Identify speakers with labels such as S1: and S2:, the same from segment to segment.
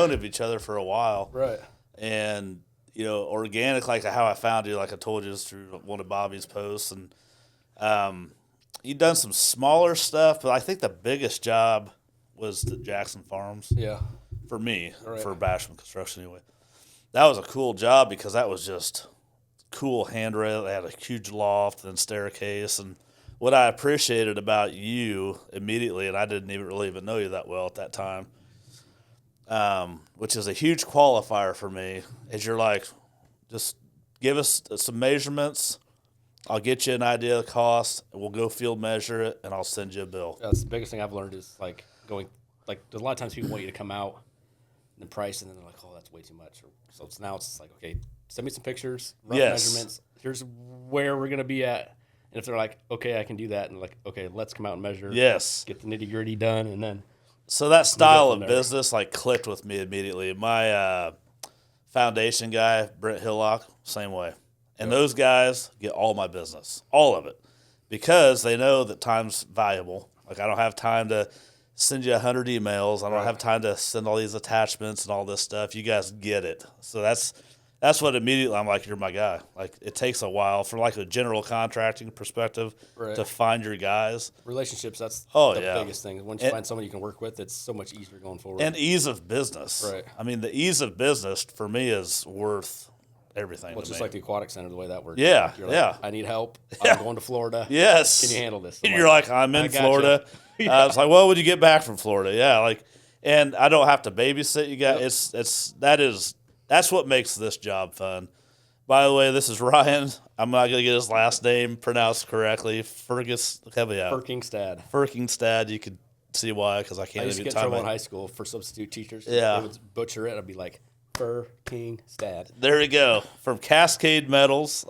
S1: known of each other for a while.
S2: Right.
S1: And, organic, like how I found you, like I told you, is through one of Bobby's posts. And you've done some smaller stuff, but I think the biggest job was the Jackson Farms.
S2: Yeah.
S1: For me,
S2: Right.
S1: for Basham Construction anyway. That was a cool job because that was just cool handrail. They had a huge loft and staircase. And what I appreciated about you immediately, and I didn't even know you that well at that time, which is a huge qualifier for me, is you're like, just give us some measurements. I'll get you an idea of the cost, and we'll go field measure it, and I'll send you a bill.
S2: That's the biggest thing I've learned is like going, like there's a lot of times people want you to come out and the price, and then they're like, oh, that's way too much. So now it's like, okay, send me some pictures, rough measurements. Here's where we're going to be at. And if they're like, okay, I can do that, and like, okay, let's come out and measure.
S1: Yes.
S2: Get the nitty gritty done, and then.
S1: So that style of business like clicked with me immediately. My foundation guy, Brent Hillock, same way. And those guys get all my business, all of it, because they know that time's valuable. Like I don't have time to send you 100 emails. I don't have time to send all these attachments and all this stuff. You guys get it. So that's what immediately I'm like, you're my guy. Like it takes a while for like a general contracting perspective to find your guys.
S2: Relationships, that's the biggest thing. Once you find someone you can work with, it's so much easier going forward.
S1: And ease of business.
S2: Right.
S1: I mean, the ease of business for me is worth everything.
S2: Well, it's just like the aquatic center, the way that works.
S1: Yeah,
S2: You're like, I need help. I'm going to Florida.
S1: Yes.
S2: Can you handle this?
S1: And you're like, I'm in Florida. It's like, well, when you get back from Florida? Yeah, like, and I don't have to babysit you guys. That's what makes this job fun. By the way, this is Ryan. I'm not going to get his last name pronounced correctly.
S2: Ferkingstad.
S1: Ferkingstad. You could see why, because I can't.
S2: I used to get in trouble in high school for substitute teachers.
S1: Yeah.
S2: They would butcher it. I'd be like, Ferkingstad.
S1: There we go. From Cascade Metals.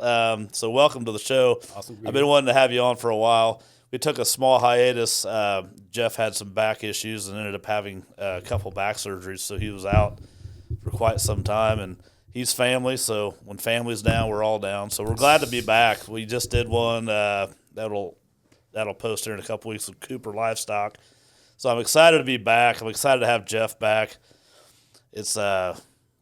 S1: So welcome to the show.
S2: Awesome.
S1: I've been wanting to have you on for a while. We took a small hiatus. Jeff had some back issues and ended up having a couple back surgeries, so he was out for quite some time. And he's family, so when family's down, we're all down. So we're glad to be back. We just did one that'll post here in a couple weeks with Cooper Livestock. So I'm excited to be back. I'm excited to have Jeff back. It's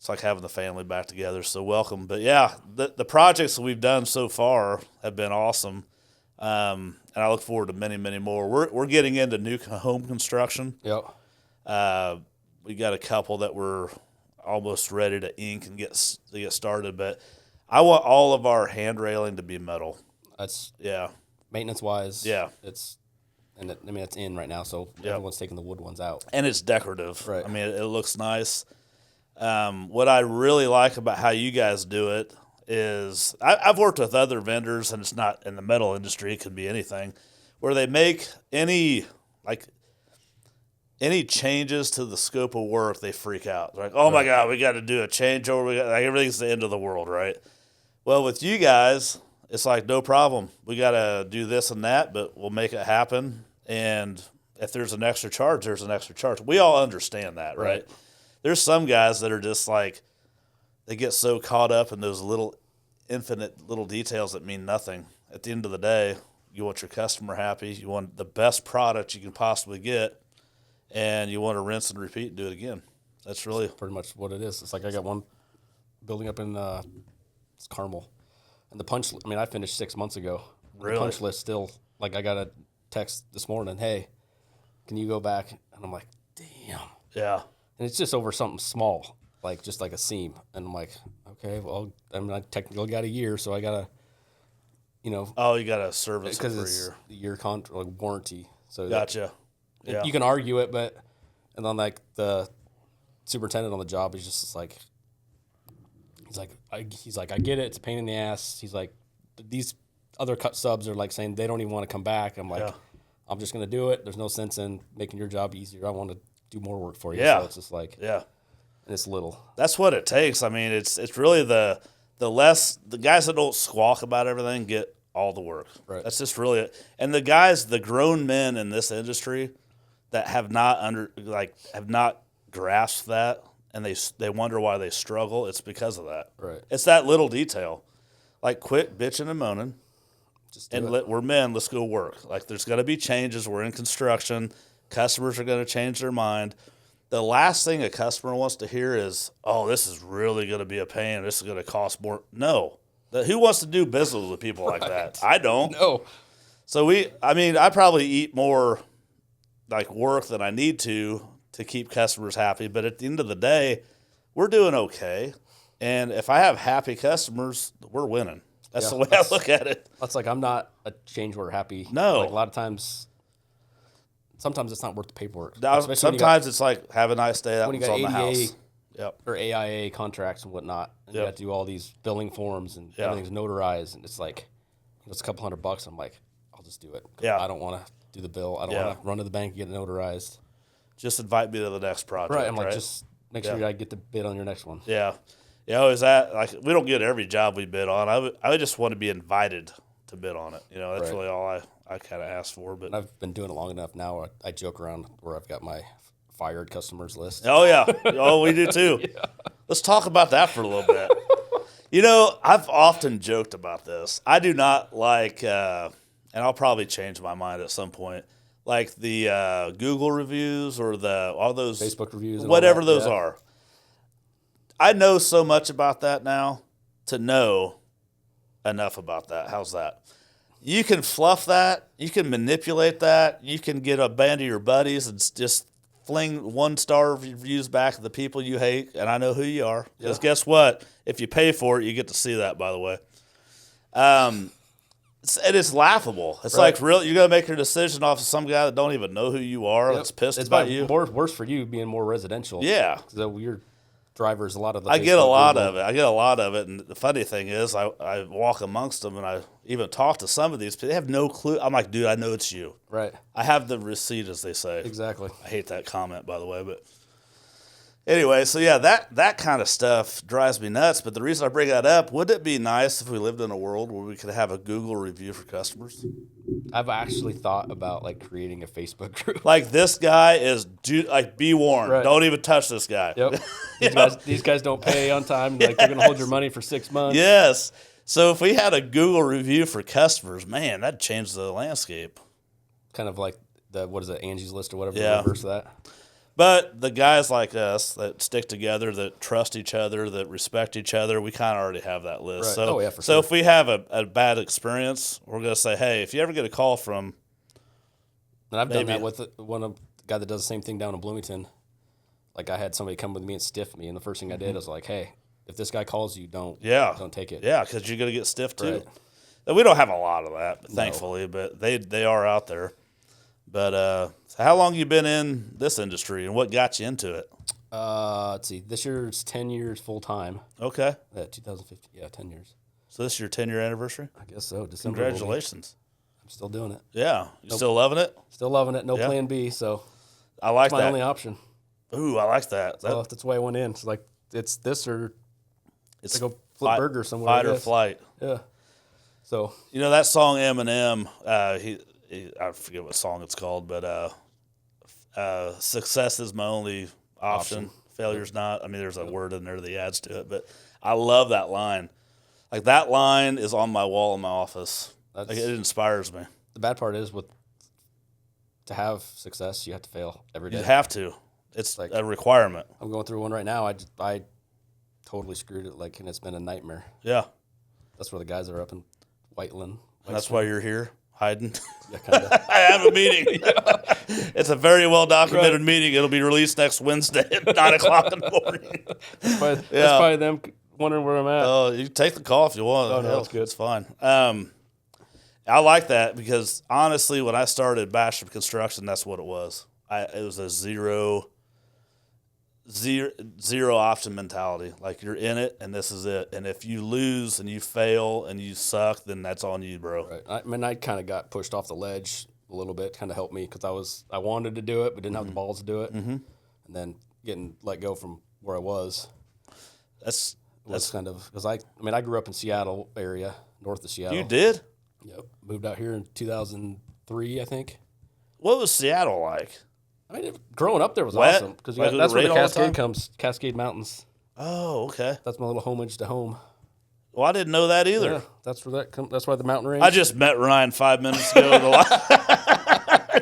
S1: like having the family back together. So welcome. But yeah, the projects that we've done so far have been awesome. And I look forward to many, many more. We're getting into new home construction.
S2: Yep.
S1: We got a couple that we're almost ready to ink and get started. But I want all of our hand railing to be metal.
S2: That's
S1: yeah.
S2: Maintenance wise.
S1: Yeah.
S2: It's in right now, so everyone's taking the wood ones out.
S1: And it's decorative.
S2: Right.
S1: I mean, it looks nice. What I really like about how you guys do it is I've worked with other vendors, and it's not in the metal industry, it could be anything, where they make any changes to the scope of work, they freak out. They're like, oh my God, we got to do a changeover. Everything's the end of the world, right? Well, with you guys, it's like, no problem. We got to do this and that, but we'll make it happen. And if there's an extra charge, there's an extra charge. We all understand that, right? There's some guys that are just like, they get so caught up in those infinite little details that mean nothing. At the end of the day, you want your customer happy. You want the best product you can possibly get, and you want to rinse and repeat and do it again. That's really
S2: pretty much what it is. It's like I got one building up in it's Carmel, and the punch. I mean, I finished 6 months ago.
S1: Really?
S2: The punch list still. Like I got a text this morning. Hey, can you go back? And I'm like, damn.
S1: Yeah.
S2: And it's just over something small, like just like a seam. And I'm like, okay, well, I mean, I technically got a year, so I gotta,
S1: Oh, you got to service it for a
S2: it's
S1: year.
S2: a year warranty. So
S1: Gotcha. Yeah.
S2: You can argue it, and then like the superintendent on the job is just like, he's like, I get it, it's a pain in the ass. He's like, these other cut subs are like saying they don't even want to come back. I'm like, I'm just gonna do it. There's no sense in making your job easier. I want to do more work for you.
S1: Yeah.
S2: So it's just like,
S1: yeah.
S2: And it's little.
S1: That's what it takes. I mean, it's really the guys that don't squawk about everything get all the work.
S2: Right.
S1: That's just really it. And the grown men in this industry that have not grasped that, and they wonder why they struggle. It's because of that.
S2: Right.
S1: It's that little detail. Like, quit bitching and moaning. We're men. Let's go work. Like, there's going to be changes. We're in construction. Customers are going to change their mind. the last thing a customer wants to hear is, "Oh, this is really going to be a pain. This is going to cost more." No, who wants to do business with people like that? I don't.
S2: No.
S1: So I probably eat more like work than I need to keep customers happy. But at the end of the day, we're doing okay. And if I have happy customers, we're winning. That's the way I look at it.
S2: That's like, I'm not a change order happy.
S1: No.
S2: Like a lot of times, sometimes it's not worth the paperwork.
S1: Sometimes it's like, have a nice day. That
S2: when you
S1: was
S2: got
S1: on the
S2: ADA
S1: house. Yep.
S2: or AIA contracts and whatnot, and you got to do all these billing forms and everything's notarized, and it's like, it's a couple $100. I'm like, I'll just do it.
S1: Yeah.
S2: I don't want to do the bill. I don't want to run to the bank and get it notarized.
S1: Just invite me to the next project.
S2: Right. I'm like, just make sure I get the bid on your next one.
S1: Yeah. Yeah. Is that like, we don't get every job we bid on. I would just want to be invited to bid on it. That's really all I kind of ask for. But
S2: I've been doing it long enough now. I joke around where I've got my fired customers list.
S1: Oh, yeah. Oh, we do too. Let's talk about that for a little bit. I've often joked about this. I do not like, and I'll probably change my mind at some point, like the Google reviews or all those
S2: Facebook reviews, and
S1: whatever those are. I know so much about that now to know enough about that. How's that? You can fluff that. You can manipulate that. You can get a band of your buddies and just fling 1-star reviews back at the people you hate, and I know who you are. Because guess what? If you pay for it, you get to see that, by the way. It's laughable. It's like, really, you're going to make your decision off of some guy that don't even know who you are that's pissed about you?
S2: It's worse for you being more residential.
S1: Yeah.
S2: So your drivers, a lot of the
S1: I get a lot of it. And the funny thing is, I walk amongst them, and I even talk to some of these people. They have no clue. I'm like, dude, I know it's you.
S2: Right.
S1: I have the receipt, as they say.
S2: Exactly.
S1: I hate that comment, by the way. But anyway, so yeah, that kind of stuff drives me nuts. But the reason I bring that up, wouldn't it be nice if we lived in a world where we could have a Google review for customers?
S2: I've actually thought about creating a Facebook group.
S1: Like, this guy is, be warned.
S2: Right.
S1: Don't even touch this guy.
S2: Yep. These guys don't pay on time. They're going to hold your money for 6 months.
S1: Yes. So if we had a Google review for customers, man, that'd change the landscape.
S2: Kind of like Angie's List or whatever, the reverse of that.
S1: But the guys like us that stick together, that trust each other, that respect each other, we kind of already have that list.
S2: Right.
S1: So, so if we have a bad experience, we're going to say, hey, if you ever get a call from...
S2: And I've done that with the guy that does the same thing down in Bloomington. Like, I had somebody come with me and stiff me, and the first thing I did was like, hey, if this guy calls you, don't take it.
S1: Yeah, because you're going to get stiffed too.
S2: Right.
S1: And we don't have a lot of that, thankfully, but they are out there. But so how long you been in this industry, and what got you into it?
S2: Let's see. This year it's 10 years full time.
S1: Okay.
S2: 2015. Yeah, 10 years.
S1: So this is your 10-year anniversary?
S2: I guess so. December.
S1: Congratulations.
S2: I'm still doing it.
S1: Yeah. You still loving it?
S2: Still loving it. No plan B, so
S1: I like
S2: that's my only option.
S1: Ooh, I like that.
S2: That's why I went in. It's like, it's this or
S1: it's
S2: go flip burger somewhere.
S1: Fight or flight.
S2: Yeah. So.
S1: That song Eminem, I forget what song it's called, but success is my only option. Failure's not. I mean, there's a word in there that adds to it, but I love that line. Like, that line is on my wall in my office. It inspires me.
S2: The bad part is, to have success, you have to fail every day.
S1: You have to. It's like a requirement.
S2: I'm going through one right now. I totally screwed it, and it's been a nightmare.
S1: Yeah.
S2: That's where the guys are up in Whiteland.
S1: And that's why you're here, hiding.
S2: Yeah, kind of.
S1: I have a meeting. It's a very well documented meeting. It'll be released next Wednesday at 9 o'clock in the morning.
S2: That's probably them wondering where I'm at.
S1: Oh, you can take the call if you want.
S2: Oh, no, that's good.
S1: It's fine. I like that because, honestly, when I started Bachelor of Construction, that's what it was. It was a zero option mentality. Like, you're in it, and this is it. And if you lose and you fail and you suck, then that's on you, bro.
S2: Right. I kind of got pushed off the ledge a little bit, kind of helped me because I wanted to do it, but didn't have the balls to do it. Mm-hmm. And then getting let go from where I was. That's kind of because I grew up in Seattle area, north of Seattle.
S1: You did?
S2: Yep. Moved out here in 2003, I think.
S1: What was Seattle like?
S2: I mean, growing up there was
S1: wet?
S2: awesome because that's where the Cascade comes. Cascade Mountains.
S1: Oh, okay.
S2: That's my little homage to home.
S1: Well, I didn't know that either.
S2: Yeah, that's where that comes. That's why the mountain range.
S1: I just met Ryan 5 minutes ago.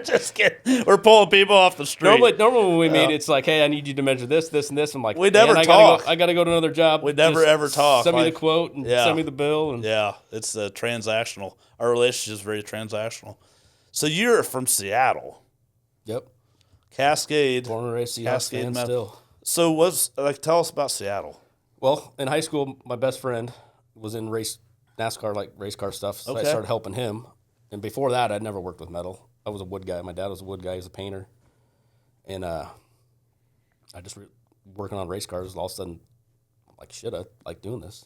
S1: Just kidding. We're pulling people off the street.
S2: Normally when we meet, it's like, hey, I need you to measure this, this, and this. I'm like,
S1: we never talk.
S2: I gotta go to another job.
S1: We never ever talk.
S2: Send me the quote and send me the bill. And
S1: yeah, it's transactional. Our relationship is very transactional. So you're from Seattle.
S2: Yep.
S1: Cascade.
S2: Born and raised Seattle fan still.
S1: So tell us about Seattle.
S2: Well, in high school, my best friend was in NASCAR, like race car stuff. So I started helping him. And before that, I'd never worked with metal. I was a wood guy. My dad was a wood guy. He was a painter. And I just working on race cars. All of a sudden, I'm like, shit, I like doing this.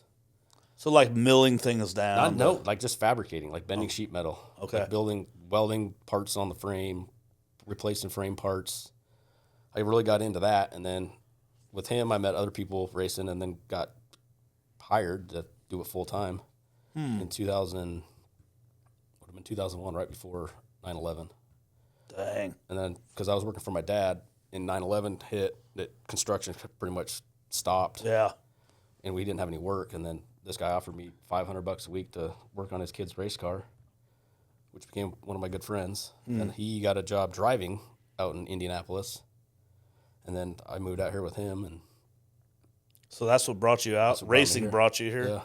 S1: So like milling things down?
S2: No, like just fabricating, like bending sheet metal.
S1: Okay.
S2: Like welding parts on the frame, replacing frame parts. I really got into that. And then with him, I met other people racing and then got hired to do it full time in 2001, right before 9/11.
S1: Dang.
S2: And then because I was working for my dad, and 9/11 hit, that construction pretty much stopped.
S1: Yeah.
S2: And we didn't have any work. And then this guy offered me $500 a week to work on his kid's race car, which became one of my good friends. And he got a job driving out in Indianapolis. And then I moved out here with him. And
S1: so that's what brought you out? Racing brought you here?
S2: Yeah.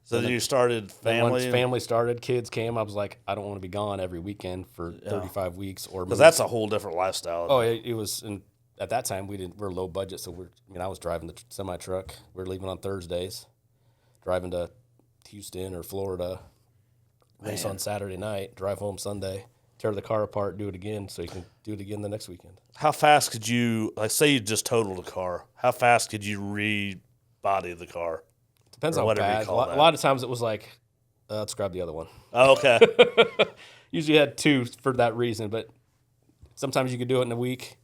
S1: So then you started family?
S2: Once family started, kids came, I was like, I don't want to be gone every weekend for 35 weeks.
S1: Because that's a whole different lifestyle.
S2: Oh, it was, and at that time, we're low budget, so I was driving the semi-truck. We were leaving on Thursdays, driving to Houston or Florida, race on Saturday night, drive home Sunday, tear the car apart, do it again, so you can do it again the next weekend.
S1: How fast could you, like say you just totaled a car, how fast could you rebody the car?
S2: Depends on bad. A lot of times it was like, let's grab the other one.
S1: Oh, okay.
S2: Usually had two for that reason, but sometimes you could do it in a week.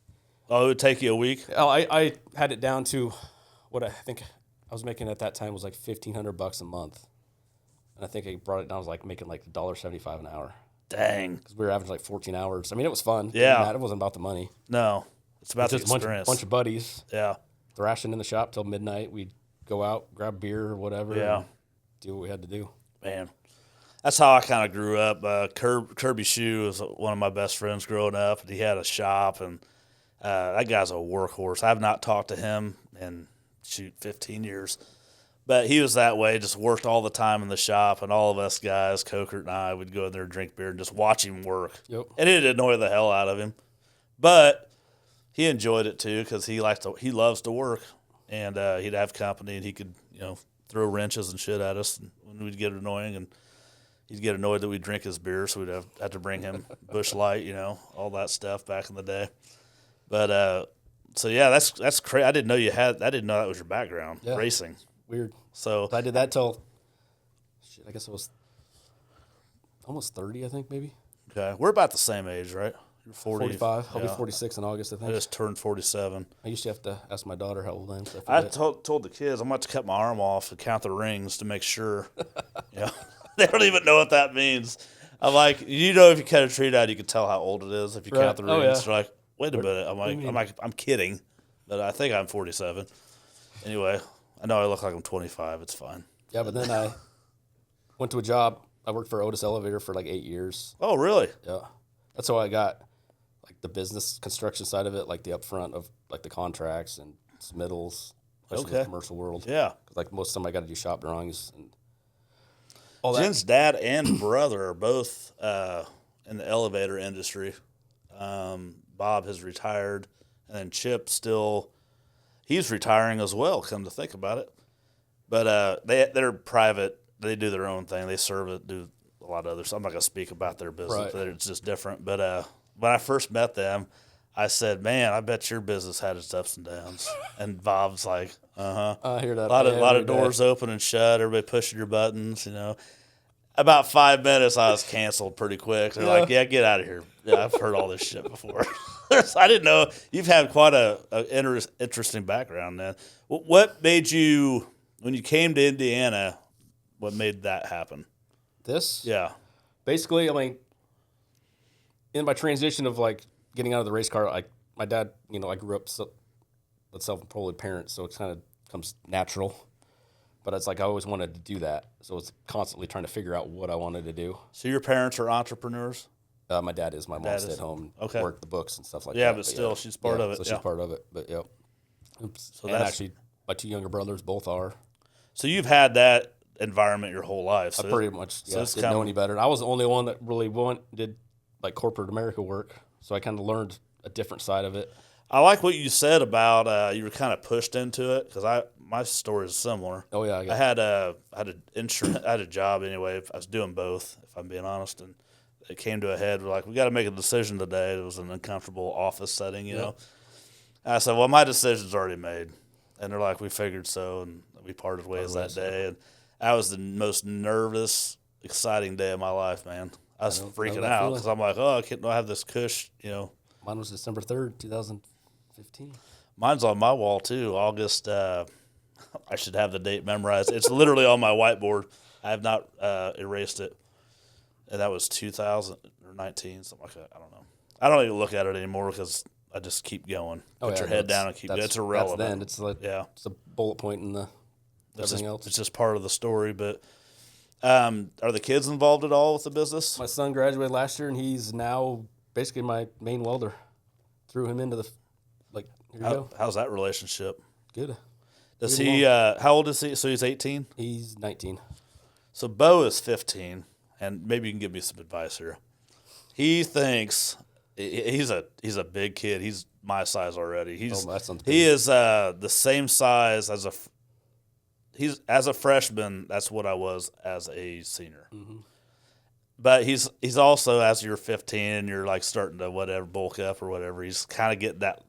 S1: Oh, it would take you a week?
S2: Oh, I had it down to what I think I was making at that time was like $1,500 a month. And I think I brought it down, I was like making like $1.75 an hour.
S1: Dang.
S2: Because we were averaging like 14 hours. I mean, it was fun.
S1: Yeah.
S2: It wasn't about the money.
S1: No. It's about the experience.
S2: Bunch of buddies.
S1: Yeah.
S2: Thrashing in the shop till midnight. We'd go out, grab beer or whatever.
S1: Yeah.
S2: And do what we had to do.
S1: Man. That's how I kind of grew up. Kirby Shue was one of my best friends growing up, and he had a shop, and that guy's a workhorse. I've not talked to him in, 15 years. But he was that way, just worked all the time in the shop, and all of us guys, Cokert and I, would go in there and drink beer and just watch him work.
S2: Yep.
S1: And it annoyed the hell out of him. But he enjoyed it, too, because he loves to work. And he'd have company, and he could, throw wrenches and shit at us when we'd get annoying. And he'd get annoyed that we'd drink his beer, so we'd have to bring him Busch Light, all that stuff back in the day. But so yeah, that's crazy. I didn't know that was your background, racing.
S2: Weird.
S1: So
S2: I did that till I guess it was almost 30, I think maybe.
S1: Okay, we're about the same age, right? You're
S2: 45. I'll be 46 in August, I think.
S1: I just turned 47.
S2: I used to have to ask my daughter how old I am. So
S1: I told the kids I'm about to cut my arm off and count the rings to make sure. They don't even know what that means. I'm like, if you cut a tree down, you can tell how old it is if you count the rings. Yeah. They're like, wait a minute. I'm kidding, but I think I'm 47. Anyway, I know I look like I'm 25. It's fine.
S2: Yeah, but then I went to a job. I worked for Otis Elevator for like 8 years.
S1: Oh, really?
S2: Yeah. That's how I got like the business construction side of it, like the upfront of like the contracts and submittals, especially in the commercial world.
S1: Yeah.
S2: Because like most of the time I got to do shop drawings and
S1: all that. Jen's dad and brother are both in the elevator industry. Bob has retired, and then Chip he's retiring as well, come to think about it. But they're private. They do their own thing. They serve it, do a lot of other stuff. I'm not going to speak about their business, but it's just different. But when I first met them, I said, man, I bet your business had its ups and downs. And Bob's like,
S2: I hear that.
S1: A lot of doors open and shut, everybody pushing your buttons, About 5 minutes, I was canceled pretty quick. They're like, yeah, get out of here. Yeah, I've heard all this shit before. I didn't know. You've had quite a interesting background then. What made you, when you came to Indiana, what made that happen?
S2: This?
S1: Yeah.
S2: Basically, I mean, in my transition of like getting out of the race car, my dad, I grew up with self-employed parents, so it kind of comes natural. But it's like I always wanted to do that, so it's constantly trying to figure out what I wanted to do.
S1: So your parents are entrepreneurs?
S2: My dad is. My mom stayed home,
S1: okay.
S2: worked the books and stuff like that.
S1: Yeah, but still, she's part of it.
S2: So she's part of it. But yeah.
S1: So
S2: and actually, my 2 younger brothers both are.
S1: So you've had that environment your whole life. So
S2: I pretty much didn't know any better. I was the only one that really did like corporate America work, so I kind of learned a different side of it.
S1: I like what you said about you were kind of pushed into it because my story is similar.
S2: Oh yeah,
S1: I had an insurance. I had a job anyway. I was doing both, if I'm being honest, and it came to a head. We're like, we got to make a decision today. It was an uncomfortable office setting, you know. And I said, well, my decision's already made, and they're like, we figured so, and we parted ways that day. And that was the most nervous, exciting day of my life, man. I was freaking out because I'm like, oh, do I have this cush, you know?
S2: Mine was December 3rd, 2015.
S1: Mine's on my wall too. August. I should have the date memorized. It's literally on my whiteboard. I have not erased it. And that was 2019, something like that. I don't know. I don't even look at it anymore because I just keep going. Put your head down and keep going. It's irrelevant.
S2: That's then. It's like it's a bullet point in the everything else.
S1: It's just part of the story. But are the kids involved at all with the business?
S2: My son graduated last year, and he's now basically my main welder. Threw him into the here you go.
S1: How's that relationship?
S2: Good.
S1: Does he? How old is he? So he's 18.
S2: He's 19.
S1: So Bo is 15, and maybe you can give me some advice here. He thinks he's a big kid. He's my size already. He is the same size as a freshman. That's what I was as a senior. Mm-hmm. But he's also, as you're 15 and you're like starting to whatever bulk up or whatever, he's kind of getting that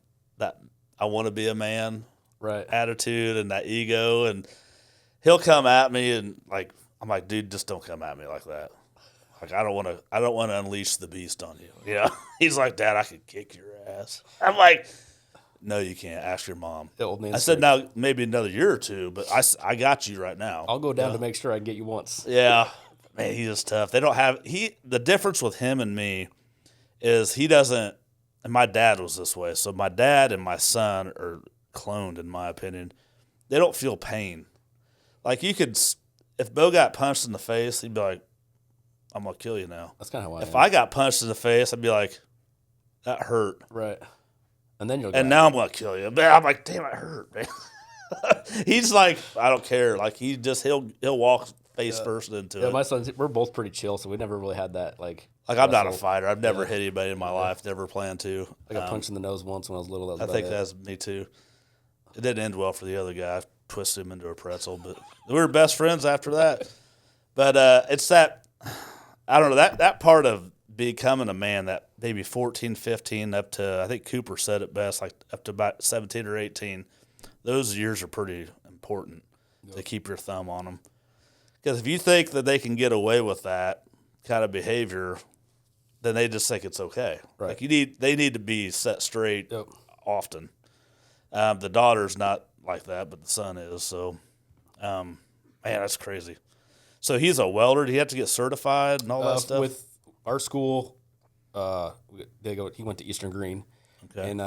S1: I want to be a man attitude and that ego, and he'll come at me and like I'm like, dude, just don't come at me like that. Like I don't want to unleash the beast on you. Yeah. He's like, Dad, I could kick your ass. I'm like, no, you can't. Ask your mom. I said, now maybe another year or two, but I got you right now.
S2: I'll go down to make sure I get you once.
S1: Yeah. Man, he's just tough. They don't have the difference with him and me is he doesn't, and my dad was this way. So my dad and my son are cloned, in my opinion. They don't feel pain. Like if Bo got punched in the face, he'd be like, I'm gonna kill you now.
S2: That's kind of how I am.
S1: If I got punched in the face, I'd be like, that hurt.
S2: Right. And then
S1: now I'm gonna kill you. But I'm like, damn, it hurt, man. He's like, I don't care. Like he'll walk face first into it.
S2: My sons, we're both pretty chill, so we never really had that like
S1: I'm not a fighter. I've never hit anybody in my life. Never planned to.
S2: I got punched in the nose once when I was little.
S1: I think that's me too. It didn't end well for the other guy. I twisted him into a pretzel, but we were best friends after that. But it's that, I don't know, that part of becoming a man, that maybe 14, 15 up to, I think Cooper said it best, like up to about 17 or 18. Those years are pretty important to keep your thumb on them. Because if you think that they can get away with that kind of behavior, then they just think it's okay.
S2: Right.
S1: Like they need to be set straight often. The daughter's not like that, but the son is. So, man, that's crazy. So he's a welder. Did he have to get certified and all that stuff?
S2: With our school, he went to Eastern Green. Okay. And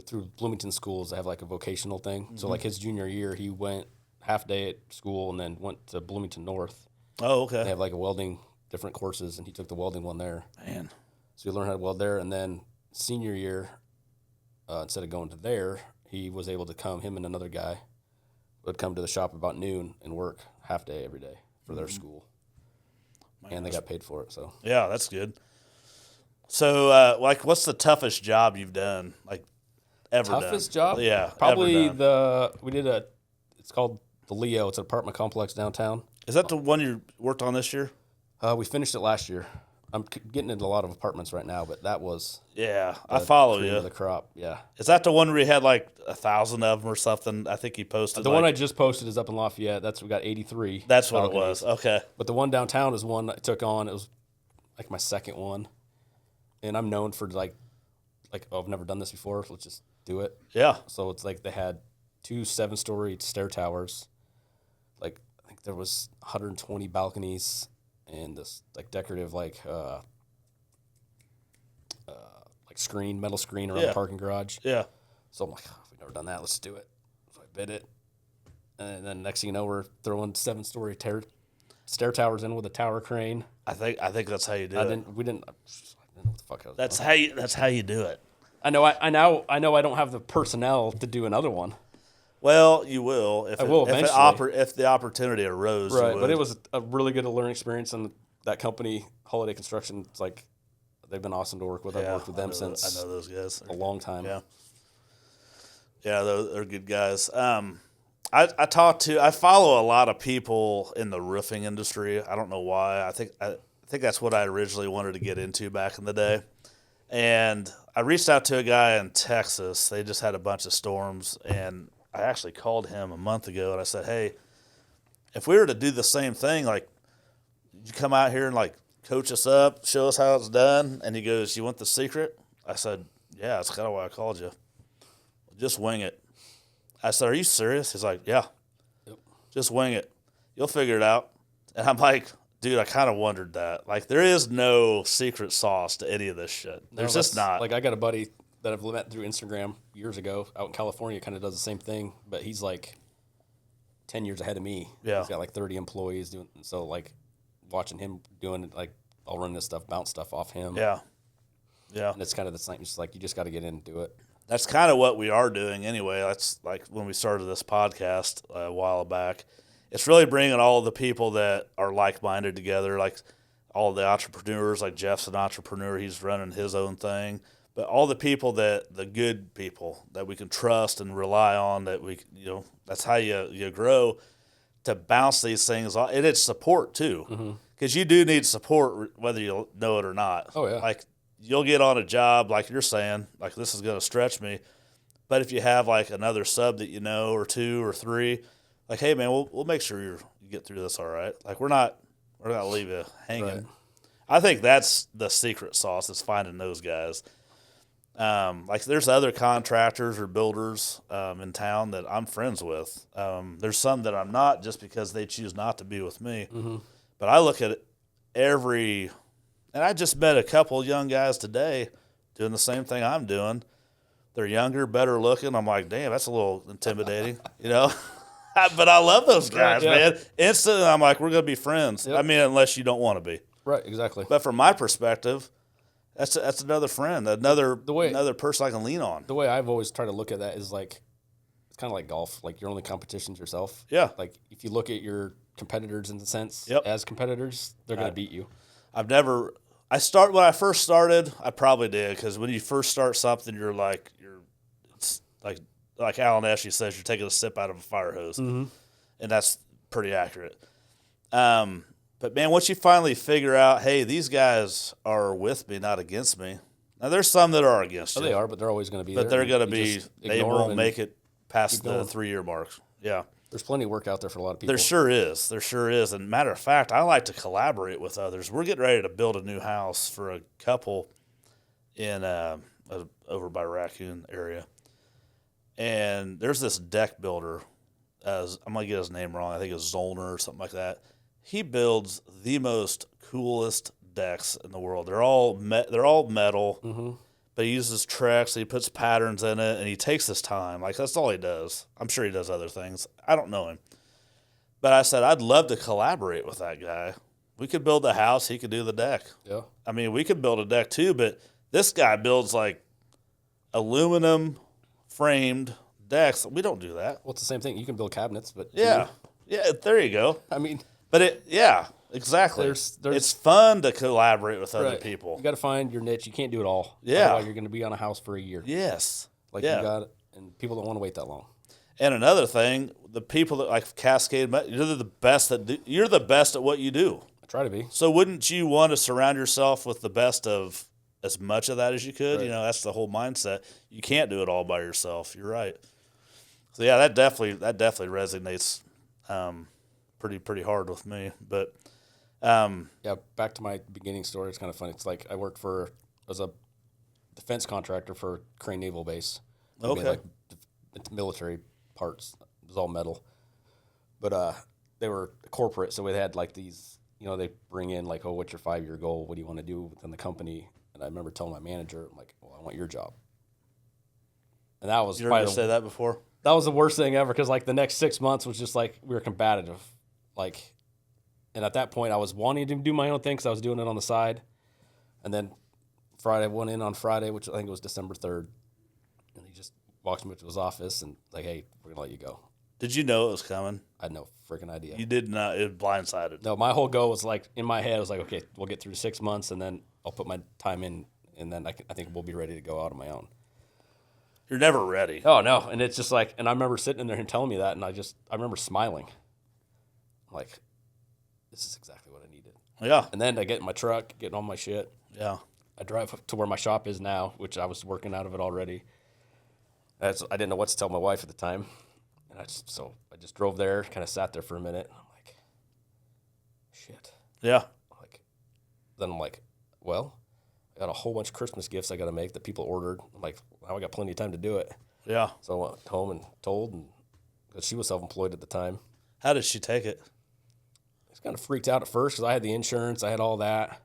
S2: through Bloomington schools, they have like a vocational thing. Mm-hmm. So like his junior year, he went half day at school and then went to Bloomington North.
S1: Oh, okay.
S2: They have like a welding, different courses, and he took the welding one there.
S1: Man.
S2: So he learned how to weld there. And then senior year, instead of going to there, he was able to come, him and another guy would come to the shop about noon and work half day every day for their school. And they got paid for it. So
S1: yeah, that's good. So, what's the toughest job you've done, like, ever done?
S2: Toughest job?
S1: Yeah,
S2: probably it's called the Leo. It's an apartment complex downtown.
S1: Is that the one you worked on this year?
S2: We finished it last year. I'm getting into a lot of apartments right now, but that was
S1: I follow you.
S2: The crop, yeah.
S1: Is that the one where you had like 1,000 of them or something? I think you posted.
S2: The one I just posted is up in Lafayette. We got 83.
S1: That's what it was. Okay.
S2: But the one downtown is one I took on. It was like my second one, and I'm known for like I've never done this before. So let's just do it.
S1: Yeah.
S2: So it's like they had 2 7-story stair towers. Like I think there was 120 balconies. And this like decorative like metal screen around the parking garage.
S1: Yeah.
S2: So I'm like, we've never done that. Let's do it. So I bid it, and then next thing you know, we're throwing 7-story stair towers in with a tower crane.
S1: I think that's how you do it.
S2: We didn't. I don't know what the fuck I was
S1: That's
S2: doing.
S1: that's how you do it.
S2: I know I don't have the personnel to do another one.
S1: Well, you will if
S2: I will
S1: if the opportunity arose.
S2: Right,
S1: you would.
S2: but it was a really good learning experience, and that company, Holiday Construction, it's like they've been awesome to work with. I've worked with them since
S1: I know those guys
S2: a long time.
S1: Yeah, they're good guys. I follow a lot of people in the roofing industry. I don't know why. I think that's what I originally wanted to get into back in the day. And I reached out to a guy in Texas. They just had a bunch of storms, and I actually called him a month ago, and I said, "Hey, if we were to do the same thing, like, you come out here and like coach us up, show us how it's done?" And he goes, "You want the secret?" I said, "Yeah, that's kind of why I called you. Just wing it." I said, "Are you serious?" He's like, "Yeah, just wing it. You'll figure it out." And I'm like, dude, I kind of wondered that. Like, there is no secret sauce to any of this shit. There's just not.
S2: Like, I got a buddy that I've met through Instagram years ago out in California, kind of does the same thing, but he's like 10 years ahead of me.
S1: Yeah.
S2: He's got like 30 employees doing, so like watching him doing it, like I'll run this stuff, bounce stuff off him.
S1: Yeah.
S2: And it's kind of the same, just like you just got to get in and do it.
S1: That's kind of what we are doing anyway. That's like when we started this podcast a while back. It's really bringing all of the people that are like-minded together, like all the entrepreneurs. Like Jeff's an entrepreneur. He's running his own thing. But all the people the good people that we can trust and rely on, that we, that's how you grow, to bounce these things off. And it's support too. Because you do need support whether you know it or not.
S2: Oh, yeah.
S1: Like, you'll get on a job, like you're saying, like, this is going to stretch me. But if you have like another sub that you know, or two or three, like, hey man, we'll make sure you get through this all right. Like, we're not gonna leave you hanging. Right. I think that's the secret sauce, is finding those guys. Like, there's other contractors or builders in town that I'm friends with. There's some that I'm not, just because they choose not to be with me. But I look at and I just met a couple young guys today doing the same thing I'm doing. They're younger, better looking. I'm like, damn, that's a little intimidating, But I love those guys, man. Instantly, I'm like, we're going to be friends. Yep. I mean, unless you don't want to be.
S2: Right, exactly.
S1: But from my perspective, that's another friend, another person I can lean on.
S2: The way I've always tried to look at that is like, it's kind of like golf. Like, your only competition's yourself.
S1: Yeah.
S2: Like, if you look at your competitors in the sense, as competitors, they're going to beat you. When
S1: I first started, I probably did, because when you first start something, it's like Alan Eshe says, you're taking a sip out of a fire hose, and that's pretty accurate. But man, once you finally figure out, hey, these guys are with me, not against me. Now, there's some that are against you.
S2: They are, but they're always going to be
S1: there.
S2: But
S1: they're going to be. They won't make it past the 3-year mark. Yeah.
S2: There's plenty of work out there for a lot of people.
S1: There sure is. And matter of fact, I like to collaborate with others. We're getting ready to build a new house for a couple in over by Raccoon area. And there's this deck builder. I'm going to get his name wrong. I think it's Zollner or something like that. He builds the most coolest decks in the world. They're all metal, but he uses Trex, and he puts patterns in it, and he takes his time. Like, that's all he does. I'm sure he does other things. I don't know him. But I said, I'd love to collaborate with that guy. We could build a house. He could do the deck.
S2: Yeah.
S1: I mean, we could build a deck too, but this guy builds like aluminum framed decks. We don't do that.
S2: Well, it's the same thing. You can build cabinets, but
S1: yeah, there you go.
S2: I mean,
S1: but exactly. It's fun to collaborate with other people.
S2: You got to find your niche. You can't do it all.
S1: Yeah,
S2: otherwise you're going to be on a house for a year.
S1: Yes,
S2: you got it, and people don't want to wait that long.
S1: And another thing, the people that like Cascade, you're the best at what you do.
S2: I try to be.
S1: So wouldn't you want to surround yourself with the best of as much of that as you could? Right. That's the whole mindset. You can't do it all by yourself. You're right. So yeah, that definitely resonates pretty hard with me. But
S2: back to my beginning story. It's kind of funny. It's like I worked as a defense contractor for Crane Naval Base.
S1: Okay.
S2: Like military parts. It was all metal. But they were corporate, so they had like these, they bring in like, oh, what's your 5-year goal? What do you want to do within the company? And I remember telling my manager, I'm like, well, I want your job. And that was...
S1: You heard me say that before?
S2: That was the worst thing ever, because like the next 6 months was just like we were combative. Like, and at that point I was wanting to do my own thing because I was doing it on the side. And then Friday, went in on Friday, which I think was December 3rd. And he just walks me to his office and like, hey, we're going to let you go.
S1: Did you know it was coming?
S2: I had no freaking idea.
S1: You did not. It was blindsided.
S2: No, my whole goal was like, in my head, I was like, okay, we'll get through 6 months and then I'll put my time in and then I think we'll be ready to go out on my own.
S1: You're never ready.
S2: Oh, no. And it's just like, and I remember sitting in there and telling me that, and I remember smiling. Like, this is exactly what I needed.
S1: Yeah.
S2: And then I get in my truck, getting all my shit.
S1: Yeah.
S2: I drive to where my shop is now, which I was working out of it already. I didn't know what to tell my wife at the time. And I just drove there, kind of sat there for a minute. I'm like, shit.
S1: Yeah.
S2: Then I'm like, well, I got a whole bunch of Christmas gifts I got to make that people ordered. I'm like, now I got plenty of time to do it.
S1: Yeah.
S2: So I went home and told, and because she was self-employed at the time.
S1: How did she take it?
S2: I was kind of freaked out at first because I had the insurance, I had all that.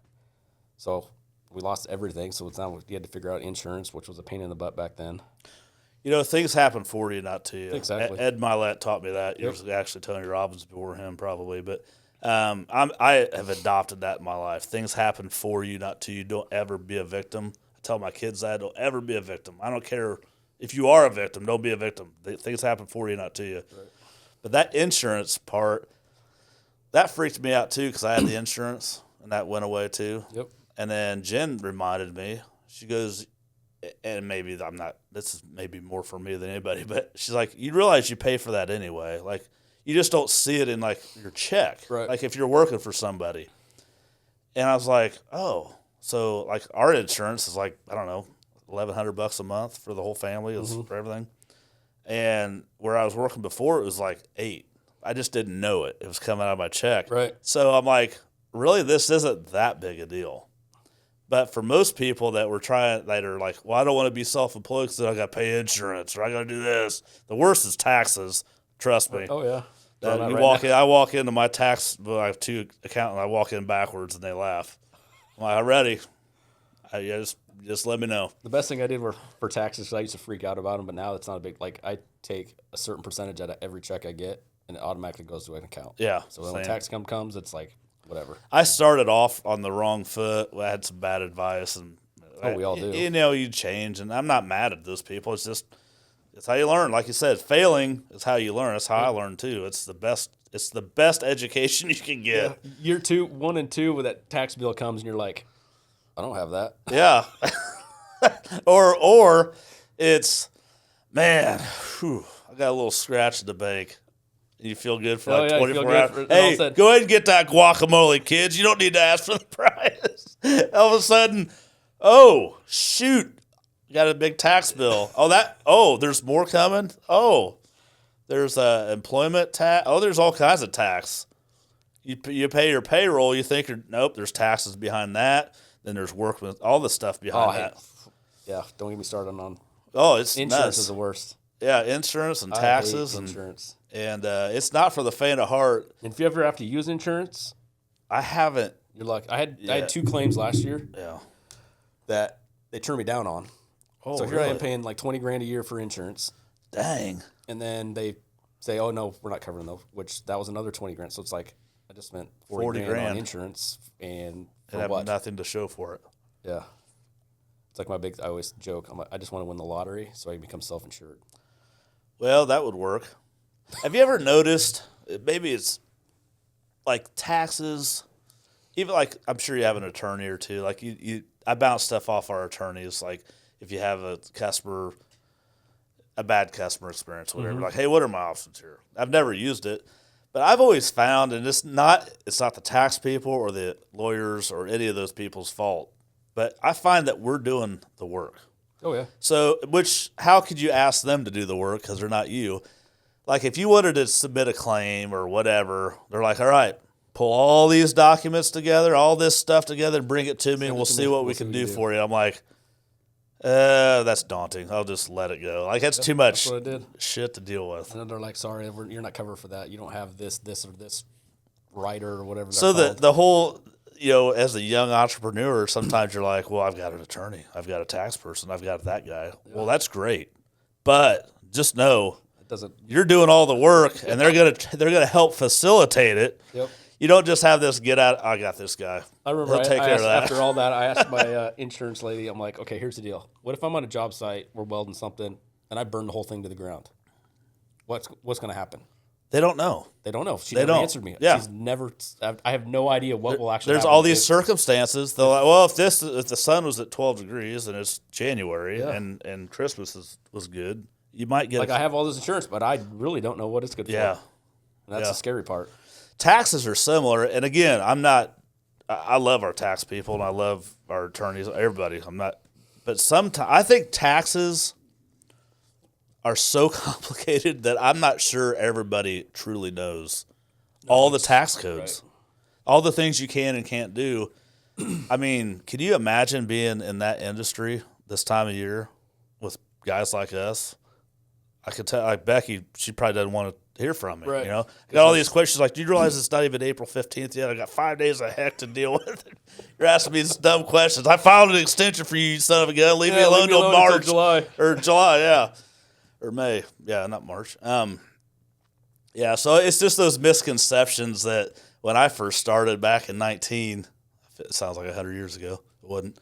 S2: So we lost everything. So it's now you had to figure out insurance, which was a pain in the butt back then.
S1: Things happen for you, not to you.
S2: Exactly.
S1: Ed Milet taught me that. Yep. You're actually Tony Robbins before him, probably. But I have adopted that in my life. Things happen for you, not to you. Don't ever be a victim. I tell my kids that. Don't ever be a victim. I don't care if you are a victim. Don't be a victim. Things happen for you, not to you. Right. But that insurance part, that freaked me out too because I had the insurance, and that went away too.
S2: Yep.
S1: And then Jen reminded me. She goes, and maybe I'm not, this is maybe more for me than anybody, but she's like, you realize you pay for that anyway. Like, you just don't see it in, like, your check.
S2: Right.
S1: Like, if you're working for somebody. And I was like, oh. So, like, our insurance is like, I don't know, $1,100 a month for the whole family, for everything. And where I was working before, it was like $8. I just didn't know it. It was coming out of my check.
S2: Right.
S1: So I'm like, really, this isn't that big a deal. But for most people that are like, well, I don't want to be self-employed because I got to pay insurance or I got to do this. The worst is taxes. Trust me.
S2: Oh yeah.
S1: I walk into my tax. Well, I have two accountants. I walk in backwards and they laugh. I'm like, I'm ready. Just let me know.
S2: The best thing I did for taxes, because I used to freak out about them, but now it's not a big. Like I take a certain percentage out of every check I get, and it automatically goes to an account.
S1: Yeah.
S2: So when tax comes, it's like whatever.
S1: I started off on the wrong foot. I had some bad advice, and
S2: we all do.
S1: You change, and I'm not mad at those people. It's just it's how you learn. Like you said, failing is how you learn. That's how I learned too. It's the best. It's the best education you can get.
S2: Yeah. Year 1 and 2, when that tax bill comes, and you're like, I don't have that.
S1: Yeah. or it's, man, I got a little scratch in the bank. You feel good for 24 hours. Hey, go ahead and get that guacamole, kids. You don't need to ask for the price. All of a sudden, oh, shoot, you got a big tax bill. There's more coming. Oh, there's employment tax. Oh, there's all kinds of tax. You pay your payroll. You think nope. There's taxes behind that. Then there's work with all the stuff behind that.
S2: Yeah, don't get me started on.
S1: Oh, it's
S2: insurance
S1: nuts.
S2: Is the worst.
S1: Yeah, insurance and taxes
S2: and insurance,
S1: and it's not for the faint of heart.
S2: And if you ever have to use insurance,
S1: I haven't.
S2: You're like I had 2 claims last year.
S1: Yeah,
S2: that they turned me down on.
S1: Oh,
S2: so here I am paying like $20,000 a year for insurance.
S1: Dang.
S2: And then they say, "Oh no, we're not covering those." Which that was another $20,000. So it's like I just spent $40,000 on insurance and
S1: have nothing to show for it.
S2: Yeah, it's like I always joke. I just want to win the lottery so I can become self-insured.
S1: Well, that would work. Have you ever noticed? Maybe it's like taxes. Even like I'm sure you have an attorney or two. Like I bounce stuff off our attorneys. Like if you have a bad customer experience, whatever. Like, hey, what are my options here? I've never used it, but I've always found, and it's not the tax people or the lawyers or any of those people's fault, but I find that we're doing the work.
S2: Oh yeah.
S1: So, how could you ask them to do the work because they're not you? Like if you wanted to submit a claim or whatever, they're like, all right, pull all these documents together, all this stuff together, and bring it to me, and we'll see what we can do for you. I'm like, that's daunting. I'll just let it go. Like that's too much shit to deal with.
S2: And then they're like, sorry, you're not covered for that. You don't have this, or this writer or whatever.
S1: So the whole, as a young entrepreneur, sometimes you're like, well, I've got an attorney, I've got a tax person, I've got that guy. Yeah. Well, that's great, but just know you're doing all the work, and they're gonna help facilitate it.
S2: Yep.
S1: You don't just have this get out. I got this guy.
S2: I remember
S1: He'll take care of that.
S2: after all that, I asked my insurance lady, I'm like, okay, here's the deal. What if I'm on a job site, we're welding something, and I burn the whole thing to the ground? What's going to happen?
S1: They don't know.
S2: They don't know. She
S1: They
S2: never
S1: don't.
S2: answered me.
S1: Yeah.
S2: She's never. I have no idea what will actually.
S1: There's
S2: happen
S1: all these circumstances. They're like, well, if the sun was at 12 degrees and it's January and Christmas was good, you might get.
S2: I have all this insurance, but I really don't know what it's good for.
S1: Yeah,
S2: and that's the scary part.
S1: Taxes are similar, and again, I'm not. I love our tax people and I love our attorneys. Everybody, I'm not. But sometimes I think taxes are so complicated that I'm not sure everybody truly knows all the tax codes, all the things you can and can't do. I mean, can you imagine being in that industry this time of year with guys like us? I could tell, like Becky, she probably doesn't want to hear from me.
S2: Right.
S1: You know, got all these questions like, do you realize it's not even April 15th yet? I got 5 days of heck to deal with. You're asking me these dumb questions. I filed an extension for you, you son of a gun. Leave me alone till March or July. Yeah. Or May, yeah, not March. Yeah, so it's just those misconceptions that when I first started back in 19, it sounds like 100 years ago, it wasn't,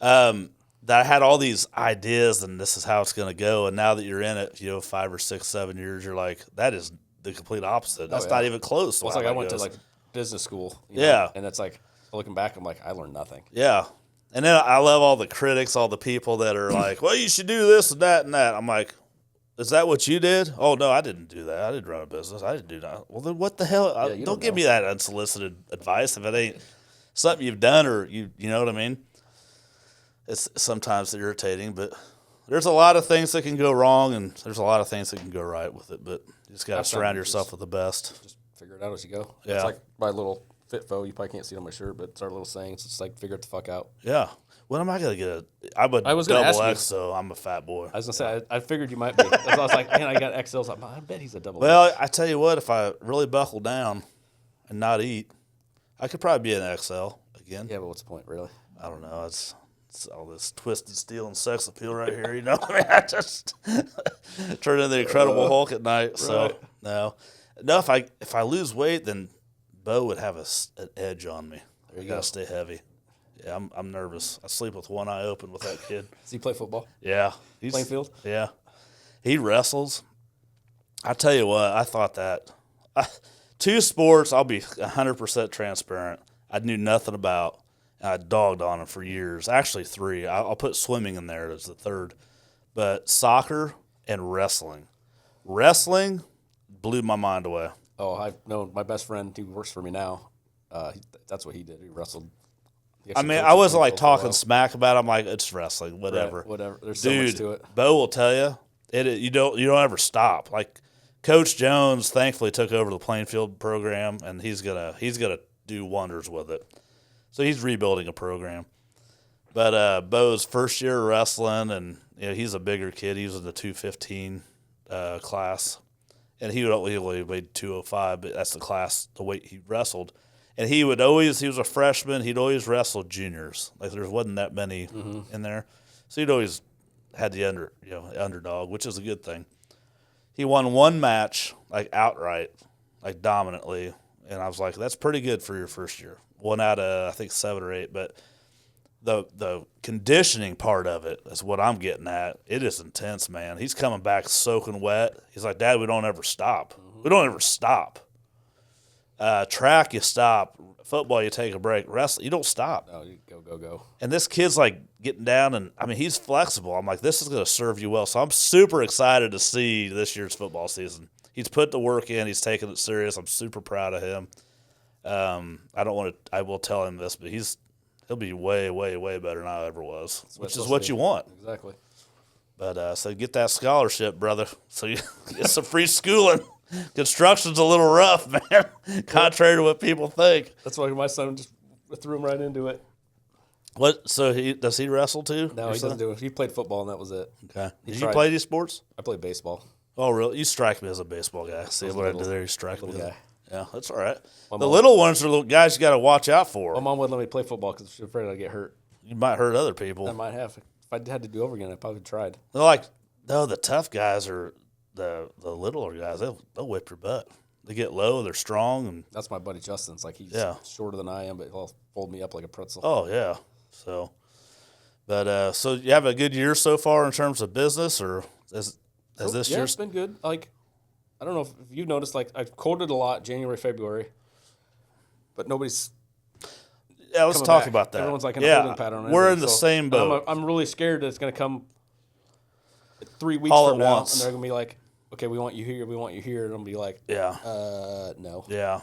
S1: that I had all these ideas and this is how it's going to go. And now that you're in it, 5 or 6, 7 years, you're like, that is the complete opposite. That's not even close.
S2: Well, it's like I went to business school. And it's like, looking back, I'm like, I learned nothing.
S1: Yeah. And then I love all the critics, all the people that are like, well, you should do this and that and that. I'm like, is that what you did? Oh, no, I didn't do that. I didn't run a business. I didn't do that. Well, then what the hell? Don't give me that unsolicited advice if it ain't something you've done or you know what I mean? It's sometimes irritating, but there's a lot of things that can go wrong and there's a lot of things that can go right with it, but you just got to surround yourself with the best.
S2: Just figure it out as you go.
S1: Yeah.
S2: It's like my little FitFo. You probably can't see it on my shirt, but it's our little saying. It's like figure it the fuck out.
S1: Yeah. When am I going to get I was double X, so I'm a fat boy.
S2: I was going to say, I figured you might be. I was like, man, I got XLs. I bet he's a double X.
S1: Well, I tell you what, if I really buckle down and not eat, I could probably be an XL again.
S2: Yeah, but what's the point, really?
S1: I don't know. It's all this twisted steel and sex appeal right here. I just turn into the Incredible Hulk at night. So, no. If I lose weight, then Bo would have an edge on me. You got to stay heavy. Yeah, I'm nervous. I sleep with one eye open with that kid.
S2: Does he play football?
S1: Yeah.
S2: Playing field?
S1: Yeah. He wrestles. I tell you what, I thought that. Two sports, I'll be 100% transparent, I knew nothing about. And I dogged on them for years. Actually, 3. I'll put swimming in there as the third. But soccer and wrestling. Wrestling blew my mind away.
S2: Oh, I've known my best friend who works for me now. That's what he did. He wrestled.
S1: I mean, I wasn't like talking smack about it. I'm like, it's wrestling, whatever.
S2: Right, whatever. There's so much to it.
S1: Bo will tell you, you don't ever stop. Like Coach Jones, thankfully took over the Plainfield program, and he's gonna do wonders with it. So he's rebuilding a program. But Bo's first year wrestling, and he's a bigger kid. He was in the 215 class, and he only weighed 205, but that's the weight he wrestled. And he was a freshman, he'd always wrestled juniors. Like there wasn't that many in there. So he'd always had the underdog, which is a good thing. He won one match, like outright, like dominantly. And I was like, that's pretty good for your first year. 1 out of, I think, 7 or 8. But the conditioning part of it is what I'm getting at. It is intense, man. He's coming back soaking wet. He's like, Dad, we don't ever stop. We don't ever stop. Track, you stop. Football, you take a break. Wrestling, you don't stop.
S2: Oh, you go.
S1: And this kid's like getting down, and I mean, he's flexible. I'm like, this is going to serve you well. So I'm super excited to see this year's football season. He's put the work in. He's taking it serious. I'm super proud of him. I will tell him this, but he'll be way, way, way better than I ever was, which is what you want.
S2: Exactly.
S1: But so get that scholarship, brother. So you get some free schooling. Construction's a little rough, man, contrary to what people think.
S2: That's why my son just threw him right into it.
S1: What? So does he wrestle too?
S2: No, he doesn't do it. He played football, and that was it.
S1: Okay. Did you play these sports?
S2: I played baseball.
S1: Oh, really? You strike me as a baseball guy. See what I did there? You strike me.
S2: Guy.
S1: Yeah, that's all right. The little ones are little guys you got to watch out for.
S2: My mom wouldn't let me play football because she was afraid I'd get hurt.
S1: You might hurt other people.
S2: I might have. If I had to do over again, I probably tried.
S1: They're like, no, the tough guys are the littler guys. They'll whip your butt. they get low, they're strong, and
S2: That's my buddy Justin's. Like he's shorter than I am, but he'll fold me up like a pretzel.
S1: oh yeah. So, but so you have a good year so far in terms of business, or has this year?
S2: It's been good. Like I don't know if you've noticed. Like I've quoted a lot January, February, but nobody's.
S1: Yeah, let's talk about that.
S2: Everyone's like in a holding pattern.
S1: We're in the same boat.
S2: I'm really scared that it's going to come 3 weeks
S1: all
S2: from
S1: at
S2: now,
S1: once.
S2: and they're going to be like, "Okay, we want you here. We want you here." And I'm be like, no."
S1: Yeah.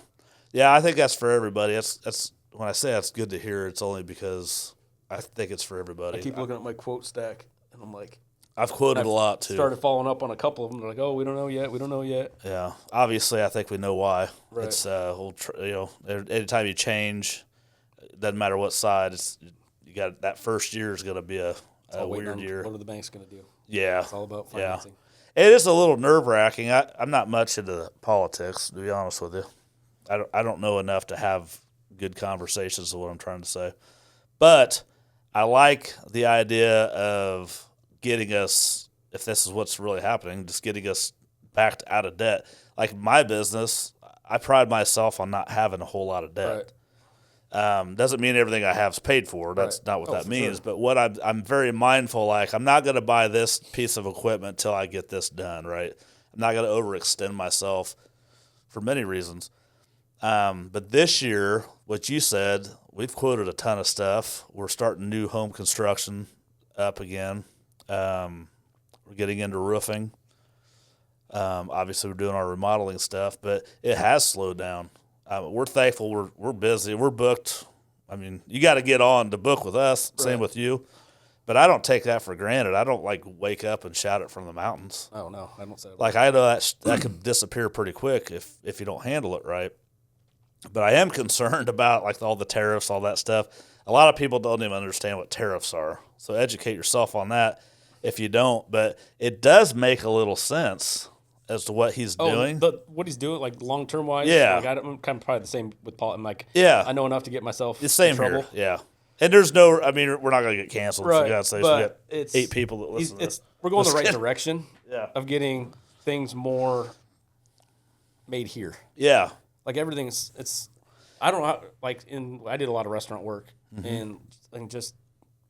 S1: I think that's for everybody. That's when I say that's good to hear. It's only because I think it's for everybody.
S2: I keep looking at my quote stack, and I'm like,
S1: I've quoted a lot too.
S2: Started following up on a couple of them. They're like, "Oh, we don't know yet. We don't know yet."
S1: Yeah, obviously, I think we know why.
S2: Right.
S1: It's anytime you change, it doesn't matter what side. You got that first year is going to be a weird year.
S2: What are the banks going to do?
S1: Yeah,
S2: it's all about financing.
S1: Yeah. It is a little nerve wracking. I'm not much into politics, to be honest with you. I don't know enough to have good conversations. Is what I'm trying to say, but I like the idea of getting us, if this is what's really happening, just getting us backed out of debt. Like my business, I pride myself on not having a whole lot of debt. Right. Doesn't mean everything I have is paid for. That's not what that means. Sure. But what I'm very mindful, like I'm not going to buy this piece of equipment till I get this done, right? I'm not going to overextend myself for many reasons. But this year, what you said, we've quoted a ton of stuff. We're starting new home construction up again. We're getting into roofing. Obviously, we're doing our remodeling stuff, but it has slowed down. We're thankful. We're busy. We're booked. I mean, you got to get on to book with us. Right. Same with you. But I don't take that for granted. I don't like wake up and shout it from the mountains.
S2: Oh no, I don't say that.
S1: Like I know that could disappear pretty quick if you don't handle it right. But I am concerned about like all the tariffs, all that stuff. A lot of people don't even understand what tariffs are. So educate yourself on that if you don't. But it does make a little sense as to what he's doing.
S2: But what he's doing, like long-term wise,
S1: yeah.
S2: Like I'm kind of probably the same with Paul. I'm like,
S1: yeah.
S2: I know enough to get myself
S1: the same
S2: in trouble.
S1: Here. Yeah. And there's no, I mean, we're not going to get canceled.
S2: Right.
S1: For God's sakes. We got 8 people that listen to this.
S2: We're going the right direction
S1: of
S2: getting things more made here.
S1: Yeah.
S2: Like everything's, I don't know, I did a lot of restaurant work, and just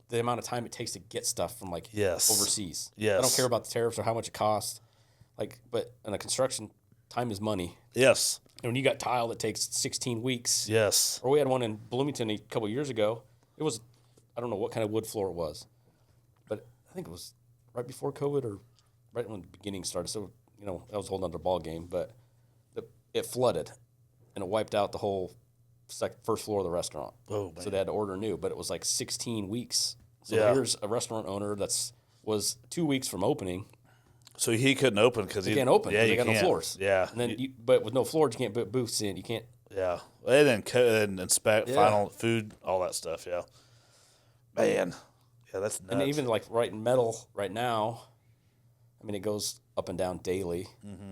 S2: the amount of time it takes to get stuff from overseas.
S1: Yes.
S2: I don't care about the tariffs or how much it costs. But in a construction, time is money.
S1: Yes.
S2: And when you got tile that takes 16 weeks.
S1: Yes.
S2: Or we had one in Bloomington a couple of years ago. It was, I don't know what kind of wood floor it was, but I think it was right before COVID or right when the beginning started. So, I was holding on to the ball game, but it flooded and it wiped out the whole first floor of the restaurant.
S1: Oh, man.
S2: So they had to order new, but it was like 16 weeks. So here's a restaurant owner was 2 weeks from opening.
S1: So he couldn't open because
S2: he can't open.
S1: Yeah,
S2: they got no floors.
S1: Yeah,
S2: and then but with no floors, you can't put booths in. You can't.
S1: Yeah, they didn't inspect final food, all that stuff. Yeah, man, yeah, that's nuts.
S2: And even like right in metal right now, I mean it goes up and down daily.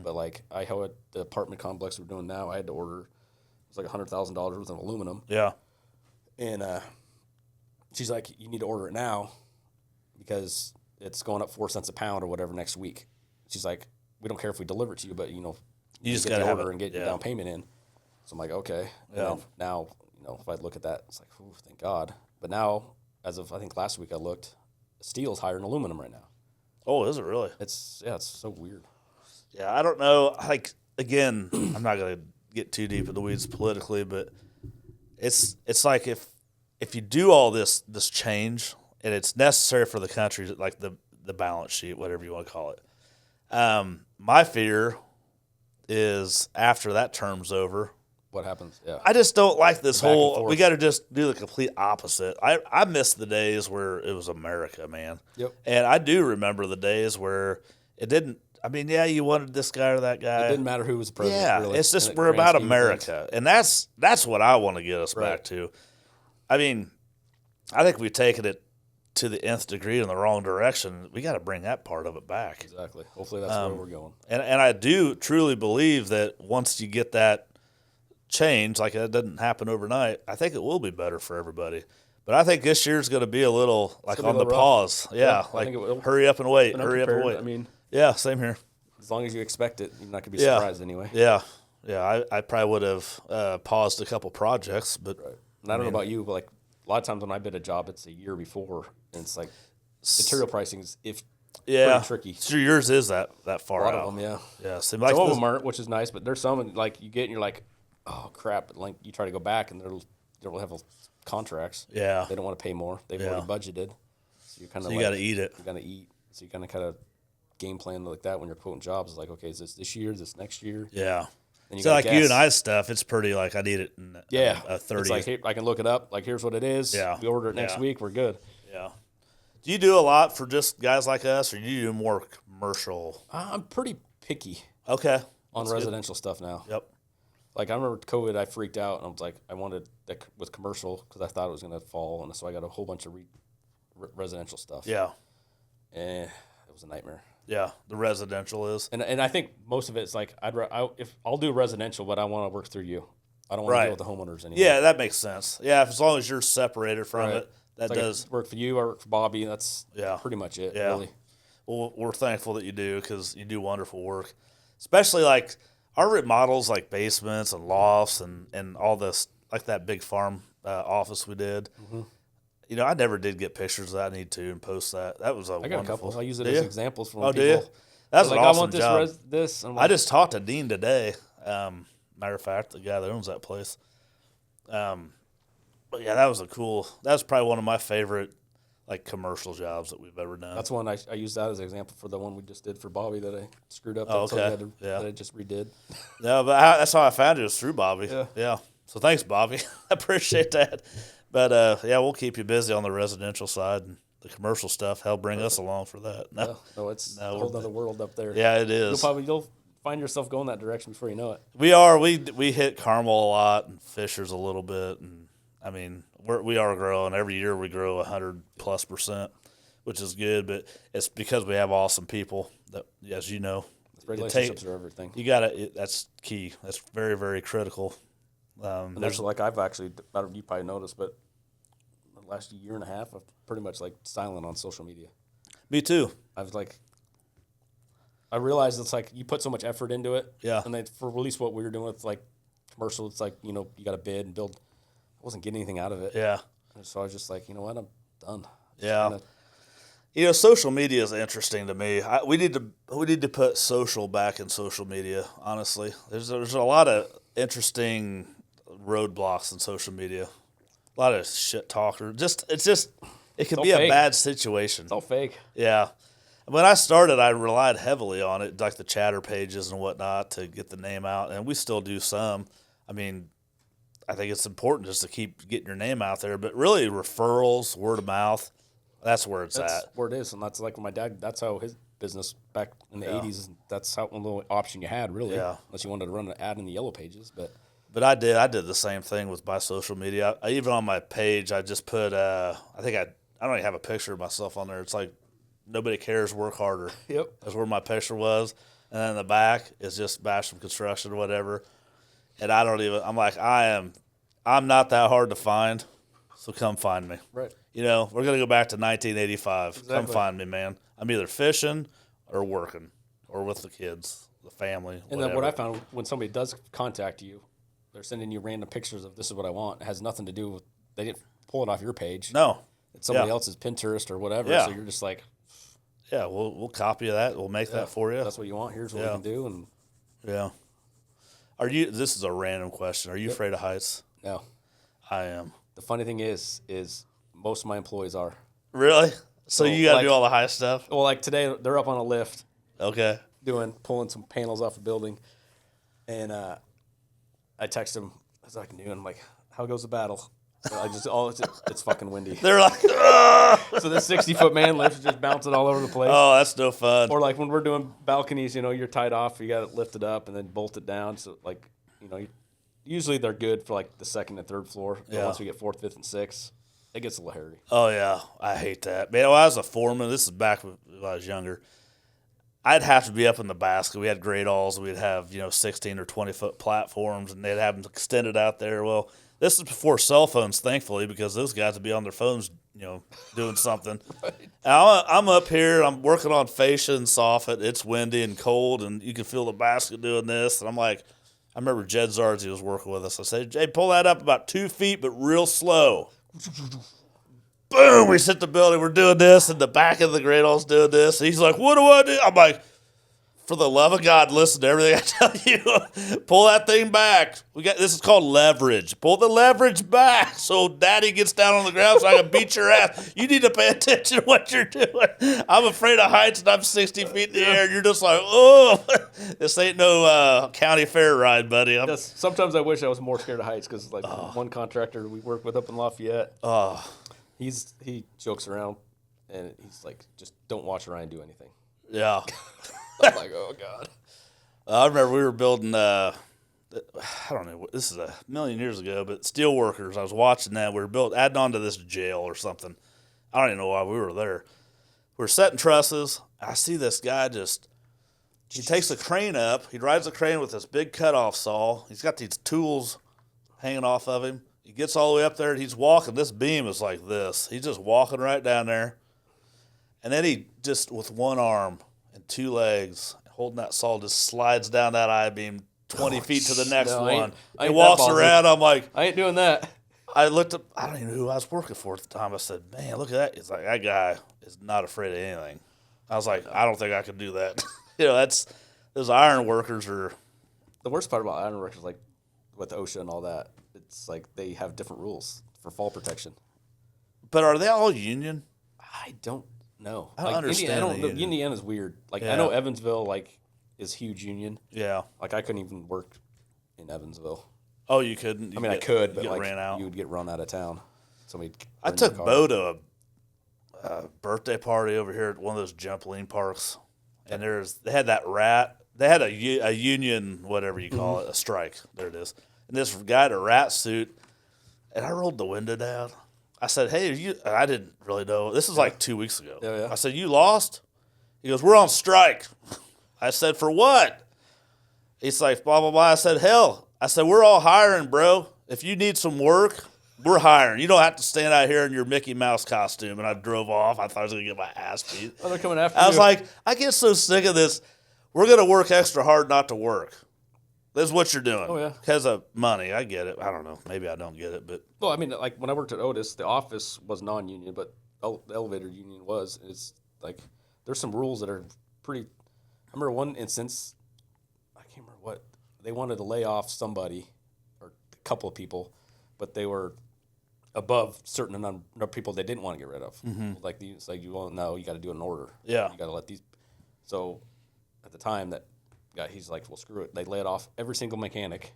S2: But like I how at the apartment complex we're doing now, I had to order. It was like $100,000 worth of aluminum.
S1: Yeah,
S2: and she's like, you need to order it now because it's going up 4 cents a pound or whatever next week. She's like, we don't care if we deliver it to you, but you
S1: just
S2: got to
S1: order
S2: and get your down payment in. So I'm like, okay.
S1: Yeah.
S2: And now, if I look at that, it's like, ooh, thank God. But now, as of I think last week I looked, steel's higher than aluminum right now.
S1: Oh, is it really?
S2: It's so weird.
S1: Yeah, I don't know. Like again, I'm not gonna get too deep in the weeds politically, but it's like if you do all this change and it's necessary for the country, like the balance sheet, whatever you want to call it. My fear is after that term's over.
S2: What happens? Yeah.
S1: I just don't like this whole. We got to just do the complete opposite. I miss the days where it was America, man.
S2: Yep.
S1: And I do remember the days where it didn't. I mean, yeah, you wanted this guy or that guy.
S2: It didn't matter who was the president.
S1: Yeah,
S2: really,
S1: it's just we're about America, and that's what I want to get us back to. I mean, I think we've taken it to the nth degree in the wrong direction. We got to bring that part of it back.
S2: Exactly. Hopefully that's where we're going.
S1: And I do truly believe that once you get that change, like it doesn't happen overnight, I think it will be better for everybody. But I think this year's going to be a little like on the pause. Yeah, like hurry up and wait. Hurry up and wait.
S2: I mean,
S1: yeah, same here.
S2: As long as you expect it, you're not going to be surprised anyway.
S1: Yeah, Yeah, I probably would have paused a couple projects, but
S2: And I don't know about you, but like a lot of times when I bid a job, it's a year before, and it's like material pricing is pretty tricky.
S1: So yours is that far
S2: A lot
S1: out.
S2: of them, yeah.
S1: Yeah,
S2: Some of them aren't, which is nice, but there's some like you get and you're like, oh crap! Like you try to go back and they'll have contracts.
S1: Yeah,
S2: they don't want to pay more. They've already budgeted, so you're kind of
S1: you got to eat it.
S2: You got to eat, so you kind of game plan like that when you're quoting jobs. It's like, okay, is this year? Is this next year?
S1: Yeah.
S2: You
S1: so like guess. You and I stuff, it's pretty like I need it in a 30.
S2: It's like, hey, I can look it up. Like here's what it is.
S1: Yeah.
S2: We order it next week. We're good.
S1: Yeah. Do you do a lot for just guys like us, or do you do more commercial?
S2: I'm pretty picky.
S1: Okay.
S2: On That's residential stuff now.
S1: Yep.
S2: Like I remember with COVID, I freaked out and I was like, I wanted that with commercial because I thought it was going to fall, and so I got a whole bunch of residential stuff.
S1: Yeah.
S2: It was a nightmare.
S1: Yeah, the residential is,
S2: and I think most of it's like if I'll do residential, but I want to work through you. I don't want to deal with the homeowners anymore.
S1: Yeah, that makes sense. Yeah, as long as you're separated from it, that
S2: like
S1: does
S2: work for you. I work for Bobby. That's pretty much it. Yeah. Really.
S1: Well, we're thankful that you do because you do wonderful work, especially like our remodels, like basements and lofts and all this, like that big farm office we did. Mm-hmm. You know, I never did get pictures that I need to and post that. That was
S2: I got a couple. I use it as examples for people.
S1: Do you? That's an awesome
S2: job. I want this.
S1: I just talked to Dean today. Matter of fact, the guy that owns that place. But yeah, that was probably one of my favorite like commercial jobs that we've ever done.
S2: That's one I used that as an example for the one we just did for Bobby that I screwed up. That I just redid.
S1: Yeah, but that's how I found it was through Bobby. Yeah. So thanks, Bobby. I appreciate that. But we'll keep you busy on the residential side, and the commercial stuff. Hell, bring us along for that.
S2: It's a whole other world up there.
S1: Yeah, it is.
S2: You'll find yourself going that direction before you know it.
S1: We are. We hit Carmel a lot and Fishers a little bit, and I mean we are growing. Every year we grow 100+%, which is good. But it's because we have awesome people that, as you know,
S2: relationships are everything.
S1: You gotta. That's key. That's very, very critical.
S2: And there's like I've actually, you probably noticed, but the last year and a half, I've pretty much like silent on social media.
S1: Me too.
S2: I realized it's like you put so much effort into it.
S1: Yeah.
S2: And then for at least what we were doing with like commercial, it's like, you know, you got to bid and build. I wasn't getting anything out of it.
S1: Yeah.
S2: And so I was just like, you know what, I'm done.
S1: Yeah. You know, social media is interesting to me. We need to put social back in social media. Honestly, there's a lot of interesting roadblocks in social media. A lot of shit talk or it can be a bad situation.
S2: It's all fake.
S1: Yeah. When I started, I relied heavily on it, like the chatter pages and whatnot, to get the name out, and we still do some. I mean, I think it's important just to keep getting your name out there, but really referrals, word of mouth, that's where it's at.
S2: That's where it is, and that's like my dad. That's how his business back in the '80s. That's how one little option you had, really. Yeah. Unless you wanted to run an ad in the yellow pages,
S1: But I did the same thing with my social media. I even on my page, I just put I don't even have a picture of myself on there. It's like nobody cares, work harder.
S2: Yep.
S1: That's where my picture was. And then in the back is just Basham Construction or whatever. And I'm like, I'm not that hard to find, so come find me.
S2: Right.
S1: You know, we're going to go back to 1985. Exactly. Come find me, man. I'm either fishing or working or with the kids, the family,
S2: and then what I found, when somebody does contact you, they're sending you random pictures of this is what I want. It has nothing to do with, they didn't pull it off your page.
S1: No.
S2: It's somebody else's Pinterest or whatever.
S1: Yeah.
S2: So you're just like,
S1: yeah, we'll copy that. We'll make that for you.
S2: That's what you want. Here's what we can do. And
S1: this is a random question. Are you afraid of heights?
S2: No.
S1: I am.
S2: The funny thing is most of my employees are.
S1: Really? So you got to do all the high stuff?
S2: Well, like today, they're up on a lift.
S1: Okay.
S2: Pulling some panels off a building. And I text them as I can do, and I'm like, how goes the battle? So it's fucking windy.
S1: They're like,
S2: so this 60-foot man lift is just bouncing all over the place.
S1: Oh, that's no fun.
S2: Or like when we're doing balconies, you know, you're tied off, you got it lifted up and then bolted down. So like, you know, usually they're good for like the second and third floor. But once we get fourth, fifth, and sixth, it gets a little hairy.
S1: Oh yeah, I hate that. Man, when I was a foreman, this is back when I was younger, I'd have to be up in the basket. We had great alls. We'd have 16 or 20-foot platforms, and they'd have them extended out there. Well, this is before cell phones, thankfully, because those guys would be on their phones, doing something. Right. I'm up here. I'm working on fascia and soffit. It's windy and cold, and you can feel the basket doing this. And I'm like, I remember Jed Zardsey was working with us. I said, "Hey, pull that up about 2 feet, but real slow." Boom! We sit the building. We're doing this, and the back of the griddle's doing this. And he's like, "What do I do?" I'm like, "For the love of God, listen to everything I tell you. Pull that thing back. This is called leverage. Pull the leverage back so Daddy gets down on the ground so I can beat your ass. You need to pay attention to what you're doing. I'm afraid of heights, and I'm 60 feet in the air. And you're just like, oh, this ain't no county fair ride, buddy."
S2: Yes, sometimes I wish I was more scared of heights because, like, one contractor we work with up in Lafayette, he jokes around, and he's like, "Just don't watch Ryan do anything."
S1: Yeah.
S2: I'm like, oh, God.
S1: I remember we were building, I don't know, this is a million years ago, but steel workers, I was watching that. We were adding on to this jail or something. I don't even know why we were there. We were setting trusses. I see this guy he takes the crane up. He rides the crane with this big cutoff saw. He's got these tools hanging off of him. He gets all the way up there, and he's walking. This beam is like this. He's just walking right down there. And then he just, with one arm and 2 legs, holding that saw, just slides down that I-beam 20 feet to the next one. He walks around. I'm like,
S2: I ain't doing that.
S1: I looked up. I don't even know who I was working for at the time. I said, "Man, look at that." He's like, "That guy is not afraid of anything." I was like, "I don't think I could do that." Those iron workers are.
S2: The worst part about iron workers, like with OSHA and all that, it's like they have different rules for fall protection.
S1: But are they all union?
S2: I don't know.
S1: I don't understand.
S2: Indiana's weird. Like, I know Evansville is huge union.
S1: Yeah.
S2: Like, I couldn't even work in Evansville.
S1: Oh, you couldn't?
S2: I could, but like
S1: ran out.
S2: You would get run out of town.
S1: I took Bo to a birthday party over here at one of those trampoline parks, and they had that rat. They had a union, whatever you call it, a strike. There it is. And this guy in a rat suit, and I rolled the window down. I said, "Hey, I didn't really know. This is like 2 weeks ago."
S2: Yeah.
S1: I said, "You lost?" He goes, "We're on strike." I said, "For what?" He's like, "Blah, blah, blah." I said, "Hell." I said, "We're all hiring, bro. If you need some work, we're hiring. You don't have to stand out here in your Mickey Mouse costume." And I drove off. I thought I was going to get my ass beat.
S2: Oh, they're coming after you.
S1: I was like, I get so sick of this. We're going to work extra hard not to work. That's what you're doing.
S2: Oh, yeah.
S1: Because of money. I get it. I don't know. Maybe I don't get it. But
S2: well, I mean, like when I worked at Otis, the office was non-union, but the elevator union was. It's like there's some rules that are pretty. I remember one instance. I can't remember what they wanted to lay off somebody or a couple of people, but they were above certain number of people they didn't want to get rid of. Mm-hmm. Like you won't know. You got to do an order.
S1: Yeah.
S2: You got to let these. So at the time that guy, he's like, well, screw it. They laid off every single mechanic,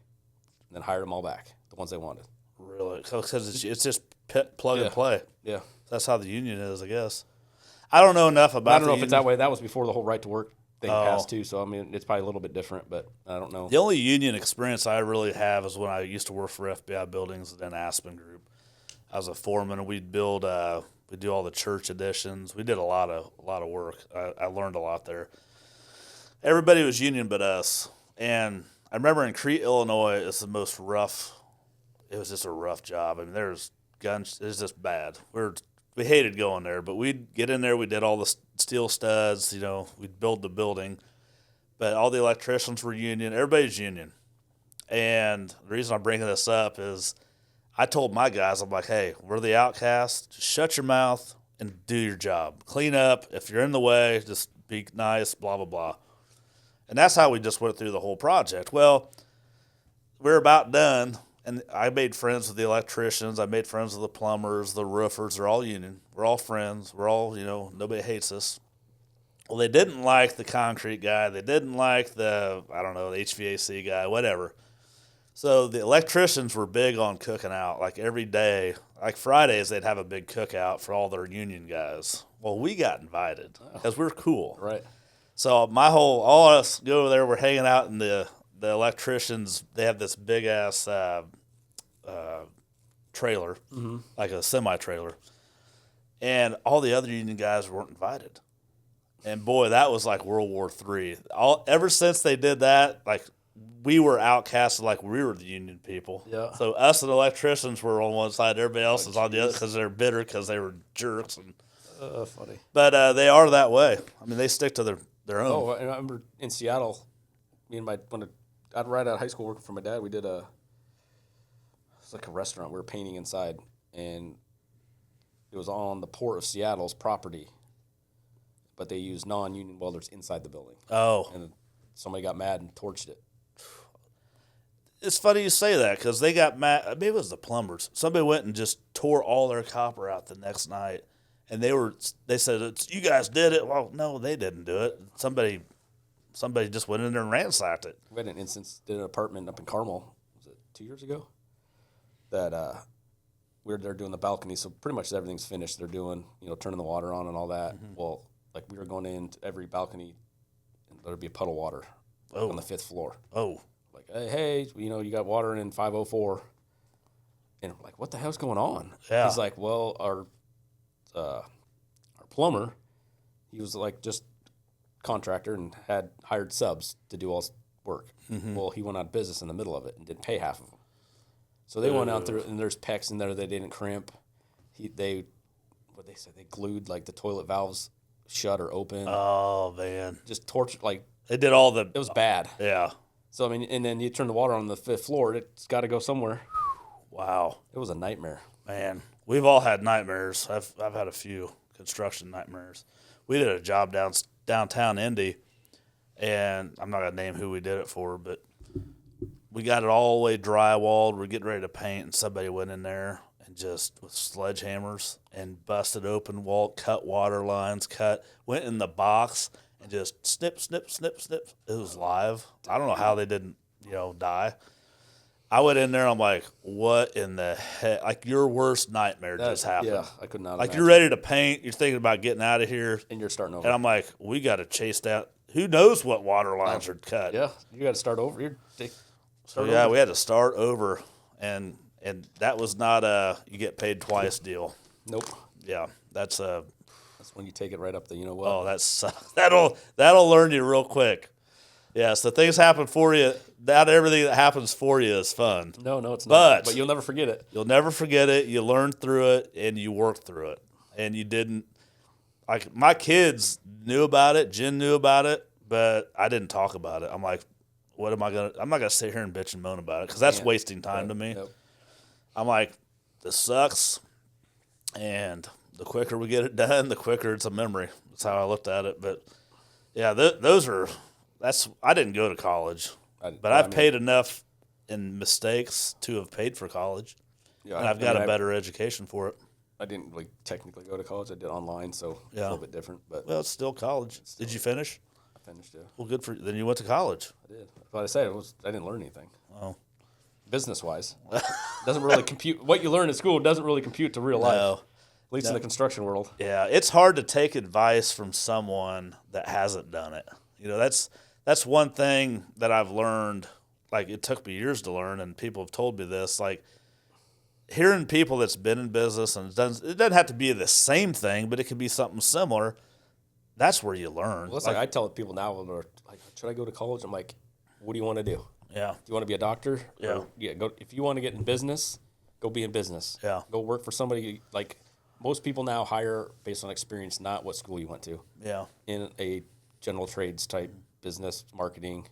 S2: and then hired them all back, the ones they wanted.
S1: Really? Because it's just plug and play.
S2: Yeah.
S1: That's how the union is, I guess. I don't know enough about.
S2: I don't know if it's that way. That was before the whole right to work thing passed too. So I mean, it's probably a little bit different, but I don't know.
S1: The only union experience I really have is when I used to work for FBI Buildings and then Aspen Group. I was a foreman, and we'd build. We'd do all the church additions. We did a lot of work. I learned a lot there. Everybody was union but us, and I remember in Crete, Illinois, it's the most rough. It was just a rough job. I mean, there's guns. It was just bad. We hated going there, but we'd get in there. We did all the steel studs. We'd build the building, but all the electricians were union. Everybody's union, and the reason I'm bringing this up is I told my guys, I'm like, "Hey, we're the outcasts. Just shut your mouth and do your job. Clean up. If you're in the way, just be nice. Blah blah blah." And that's how we just went through the whole project. Well, we're about done. And I made friends with the electricians. I made friends with the plumbers, the roofers. They're all union. We're all friends. We're all, nobody hates us. Well, they didn't like the concrete guy. They didn't like the HVAC guy, whatever. So the electricians were big on cooking out. Like every day, like Fridays, they'd have a big cookout for all their union guys. Well, we got invited because we're cool.
S2: Right.
S1: So all of us go over there. We're hanging out in the electricians, they have this big ass trailer, like a semi trailer, and all the other union guys weren't invited. And boy, that was like World War III. Ever since they did that, like we were outcasted, like we were the union people.
S2: Yeah.
S1: So us and the electricians were on one side, everybody else is on the other because they're bitter because they were jerks. And
S2: funny.
S1: But they are that way. I mean, they stick to their own.
S2: Oh, and I remember in Seattle, me and one of right out of high school working for my dad. We did it's like a restaurant. We were painting inside, and it was on the Port of Seattle's property, but they used non-union welders inside the building.
S1: Oh.
S2: And somebody got mad and torched it.
S1: It's funny you say that because they got mad. Maybe it was the plumbers. Somebody went and just tore all their copper out the next night, and they said, you guys did it. Well, no, they didn't do it. Somebody just went in there and ransacked it.
S2: We had an instance, did an apartment up in Carmel, was it 2 years ago? That we were there doing the balcony, so pretty much everything's finished. They're doing, turning the water on and all that. Mm-hmm. Well, like we were going into every balcony, and there'd be a puddle of water on the 5th floor.
S1: Oh.
S2: Like, hey, you got water in 504. And I'm like, what the hell's going on?
S1: Yeah.
S2: He's like, well, our plumber, he was like just contractor and had hired subs to do all his work. Mm-hmm. Well, he went out of business in the middle of it and didn't pay half of them. So they went out there, and there's PEX in there that didn't crimp. They glued like the toilet valves shut or open.
S1: Oh man,
S2: just tortured. Like
S1: they did all the.
S2: It was bad.
S1: Yeah.
S2: So I mean, and then you turn the water on the 5th floor. It's got to go somewhere.
S1: Wow.
S2: It was a nightmare.
S1: Man, we've all had nightmares. I've had a few construction nightmares. We did a job downtown Indy, and I'm not gonna name who we did it for, but we got it all the way drywalled. We're getting ready to paint, and somebody went in there and just with sledgehammers and busted open cut water lines, went in the box and just snip, snip, snip, snip. It was live. I don't know how they didn't, die. I went in there, I'm like, what in the heck? Like your worst nightmare just happened.
S2: Yeah, I could not
S1: Like
S2: imagine.
S1: you're ready to paint, you're thinking about getting out of here.
S2: And you're starting over.
S1: And I'm like, we got to chase that. Who knows what water lines are cut?
S2: Yeah, you got to start over.
S1: So yeah, we had to start over, and that was not a you get paid twice deal.
S2: Nope.
S1: Yeah, that's
S2: when you take it right up the what.
S1: Oh, that'll learn you real quick. Yeah, so things happen for you. Not everything that happens for you is fun.
S2: No, it's not. But you'll never forget it.
S1: You'll never forget it. You learn through it, and you work through it. And you didn't like my kids knew about it. Jen knew about it, but I didn't talk about it. I'm like, what am I gonna? I'm not gonna sit here and bitch and moan about it because that's wasting time to me. Yep. I'm like, this sucks, and the quicker we get it done, the quicker it's a memory. That's how I looked at it. But yeah, I didn't go to college, but I've paid enough in mistakes to have paid for college, and I've got a better education for it.
S2: I didn't technically go to college. I did online, so it's a little bit different. But
S1: well, it's still college. Did you finish?
S2: I finished, yeah.
S1: Well, good for you. Then you went to college.
S2: I did. But I said I didn't learn anything.
S1: Oh.
S2: Business-wise. Doesn't really compute. What you learn in school doesn't really compute to real life.
S1: No.
S2: At least in the construction world.
S1: Yeah, it's hard to take advice from someone that hasn't done it. That's one thing that I've learned. Like, it took me years to learn, and people have told me this. Like, hearing people that's been in business, and it doesn't have to be the same thing, but it can be something similar. That's where you learn.
S2: Well, it's like I tell people now, like, should I go to college? I'm like, what do you want to do?
S1: Yeah.
S2: Do you want to be a doctor?
S1: Yeah.
S2: Go. If you want to get in business, go be in business.
S1: Yeah.
S2: Go work for somebody. Like, most people now hire based on experience, not what school you went to.
S1: Yeah.
S2: In a general trades type business, marketing.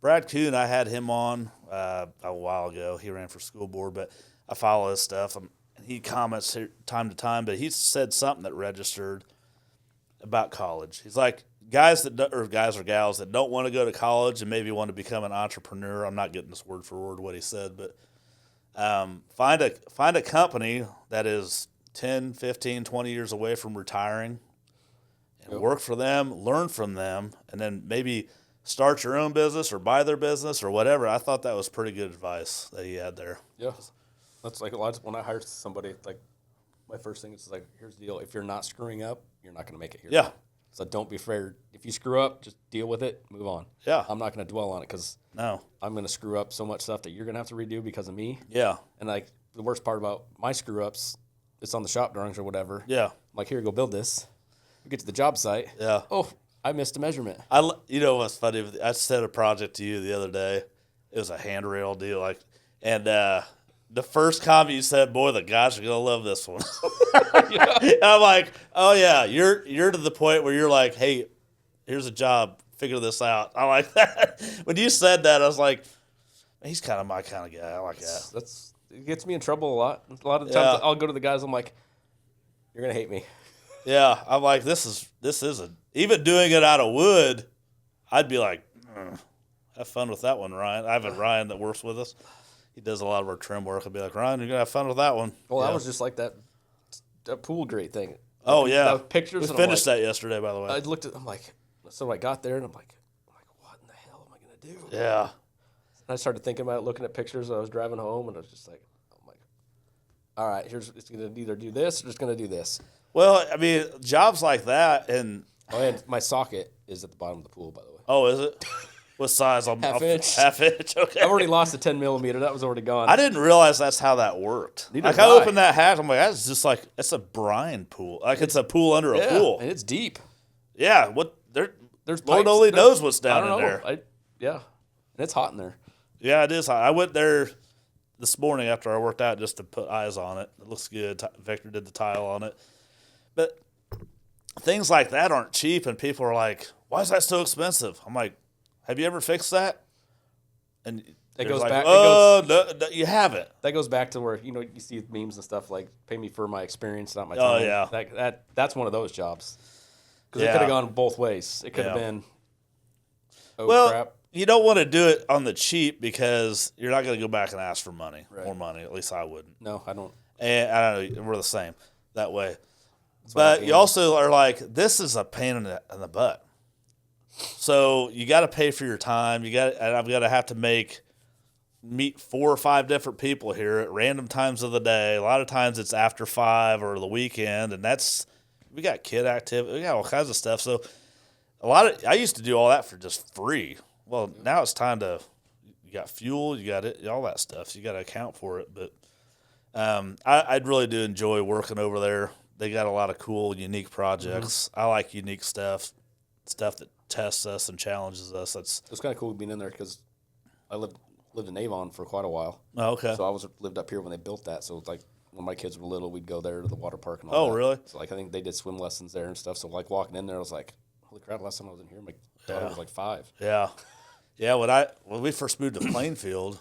S1: Brad Kuhn, I had him on a while ago. He ran for school board, but I follow his stuff. And he comments time to time, but he said something that registered about college. He's like, guys or gals that don't want to go to college and maybe want to become an entrepreneur. I'm not getting this word for word what he said, but find a company that is 10, 15, 20 years away from retiring and work for them, learn from them, and then maybe start your own business or buy their business or whatever. I thought that was pretty good advice that he had there.
S2: Yeah. That's like a lot. When I hire somebody, like my first thing is like, here's the deal. If you're not screwing up, you're not going to make it here.
S1: Yeah.
S2: So don't be afraid. If you screw up, just deal with it, move on.
S1: Yeah.
S2: I'm not going to dwell on it because I'm going to screw up so much stuff that you're going to have to redo because of me.
S1: Yeah.
S2: And like the worst part about my screw ups, it's on the shop drawings or whatever.
S1: Yeah.
S2: I'm like, here, go build this. We get to the job site.
S1: Yeah.
S2: Oh, I missed a measurement.
S1: You know what's funny? I sent a project to you the other day. It was a handrail deal, and the first comment you said, "Boy, the guys are gonna love this one." And I'm like, "Oh yeah, you're to the point where you're like, hey, here's a job, figure this out. I like that. When you said that, I was like, he's kind of my kind of guy. I like that.
S2: It gets me in trouble a lot. A lot of the times I'll go to the guys. I'm like, you're gonna hate me.
S1: Yeah, I'm like, this isn't even doing it out of wood. I'd be like, have fun with that one, Ryan. I have a Ryan that works with us. He does a lot of our trim work. I'd be like, Ryan, you're gonna have fun with that one.
S2: Well, that was just like that pool grate thing.
S1: Oh yeah,
S2: pictures.
S1: We finished that yesterday, by the way.
S2: I looked at. I'm like, so I got there and I'm like, what in the hell am I gonna do?
S1: Yeah.
S2: And I started thinking about it, looking at pictures. I was driving home and I was just like, all right, it's gonna either do this or it's gonna do this.
S1: Well, I mean, jobs like that, and
S2: my socket is at the bottom of the pool, by the way.
S1: Oh, is it? What size?
S2: Half inch.
S1: Half inch. Okay.
S2: I've already lost the 10 millimeter. That was already gone.
S1: I didn't realize that's how that worked.
S2: Neither did
S1: I opened that hatch. I'm like, that's just like it's a brine pool. Like it's a pool under a pool.
S2: And it's deep.
S1: Yeah. What there's Lord
S2: pipes.
S1: only knows what's down in there.
S2: Yeah. And it's hot in there.
S1: Yeah, it is hot. I went there this morning after I worked out just to put eyes on it. It looks good. Victor did the tile on it. But things like that aren't cheap, and people are like, why is that so expensive? I'm like, have you ever fixed that? And
S2: it goes
S1: like,
S2: back.
S1: Oh, no, you haven't.
S2: That goes back to where you see memes and stuff like, pay me for my experience, not my
S1: Oh
S2: time.
S1: yeah,
S2: that's one of those jobs because it could have gone both ways. It could have been. Crap.
S1: You don't want to do it on the cheap because you're not going to go back and ask for money, more money. At least I wouldn't.
S2: No, I don't.
S1: And I don't know. We're the same that way. But you also are like, this is a pain in the butt. So you got to pay for your time. And I've got to have to meet 4 or 5 different people here at random times of the day. A lot of times it's after 5 or the weekend, and we got kid activity. We got all kinds of stuff. So I used to do all that for just free. Well, now it's time you got fuel, you got it, all that stuff. So you got to account for it. But I really do enjoy working over there. They got a lot of cool, unique projects. I like unique stuff that tests us and challenges us. It
S2: was kind of cool being in there because I lived in Avon for quite a while.
S1: Oh, okay.
S2: So I lived up here when they built that. So it's like when my kids were little, we'd go there to the water park and all that.
S1: Oh, really?
S2: So like I think they did swim lessons there and stuff. So like walking in there, I was like, holy crap! Last time I was in here, my daughter was like 5.
S1: Yeah, yeah. When we first moved to Plainfield,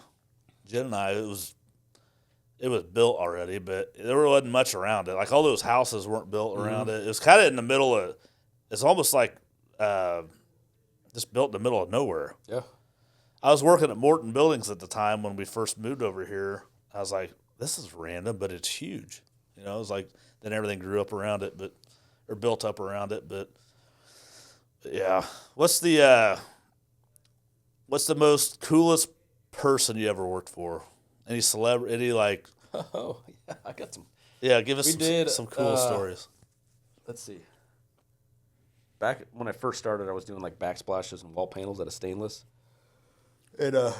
S1: Jen and I, it was built already, but there wasn't much around it. Like all those houses weren't built around it. It was kind of in the middle of. It's almost like just built in the middle of nowhere.
S2: Yeah.
S1: I was working at Morton Buildings at the time when we first moved over here. I was like, this is random, but it's huge. It was like then everything grew up around it, or built up around it. But yeah, what's the most coolest person you ever worked for? Any celebrity like?
S2: Oh yeah, I got some.
S1: Yeah, give us some cool stories.
S2: Let's see. Back when I first started, I was doing like backsplashes and wall panels out of stainless. And do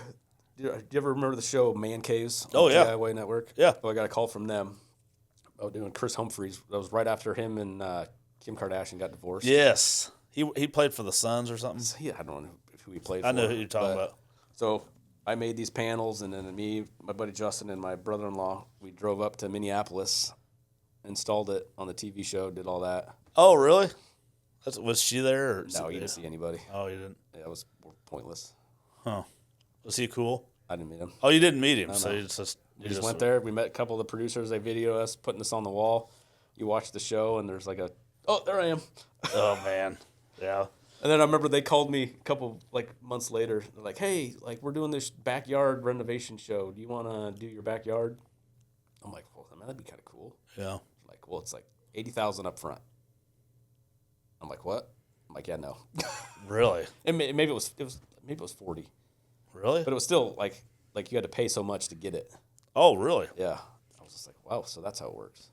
S2: you ever remember the show Man Caves on DIY Network?
S1: Yeah.
S2: Well, I got a call from them about doing Chris Humphreys. That was right after him and Kim Kardashian got divorced.
S1: Yes. He played for the Suns or something?
S2: Yeah, I don't know who he played for.
S1: I know who you're talking about.
S2: So I made these panels, and then me, my buddy Justin, and my brother-in-law, we drove up to Minneapolis, installed it on the TV show, did all that.
S1: Oh, really? Was she there? Or
S2: no, you didn't see anybody.
S1: Oh, you didn't?
S2: Yeah, it was pointless.
S1: Huh. Was he cool?
S2: I didn't meet him.
S1: Oh, you didn't meet him, so
S2: you just went there. We met a couple of the producers. They video us putting this on the wall. You watch the show, and there's like there I am.
S1: Oh, man. Yeah.
S2: And then I remember they called me a couple months later. They're like, hey, we're doing this backyard renovation show. Do you want to do your backyard? I'm like, well, man, that'd be kind of cool.
S1: Yeah.
S2: Like, well, it's like $80,000 up front. I'm like, what? I'm like, yeah, no.
S1: Really?
S2: And maybe it was 40.
S1: Really?
S2: But it was still like you had to pay so much to get it.
S1: Oh, really?
S2: Yeah. I was just like, wow, so that's how it works.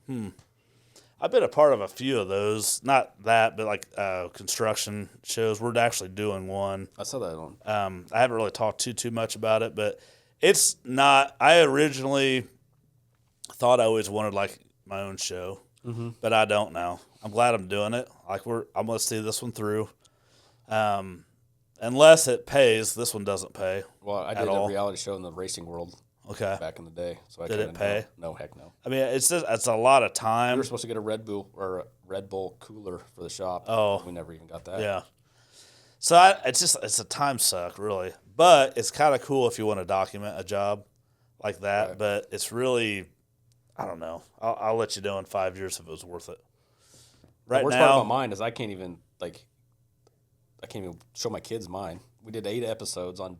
S1: I've been a part of a few of those. Not that, but construction shows. We're actually doing one.
S2: I saw that on.
S1: I haven't really talked too much about it, but it's not. I originally thought I always wanted my own show, but I don't now. I'm glad I'm doing it. I'm going to see this one through. Unless it pays, this one doesn't pay.
S2: Well, I did a reality show in the racing world.
S1: Okay.
S2: Back in the day, so
S1: did it pay?
S2: No, heck no.
S1: I mean, it's a lot of time.
S2: We were supposed to get a Red Bull cooler for the shop.
S1: Oh,
S2: we never even got that.
S1: Yeah. So it's a time suck, really. But it's kind of cool if you want to document a job like that.
S2: Right.
S1: But it's really, I don't know. I'll let you know in 5 years if it was worth it. Right
S2: The worst
S1: now,
S2: part about mine is I can't even show my kids mine. We did 8 episodes on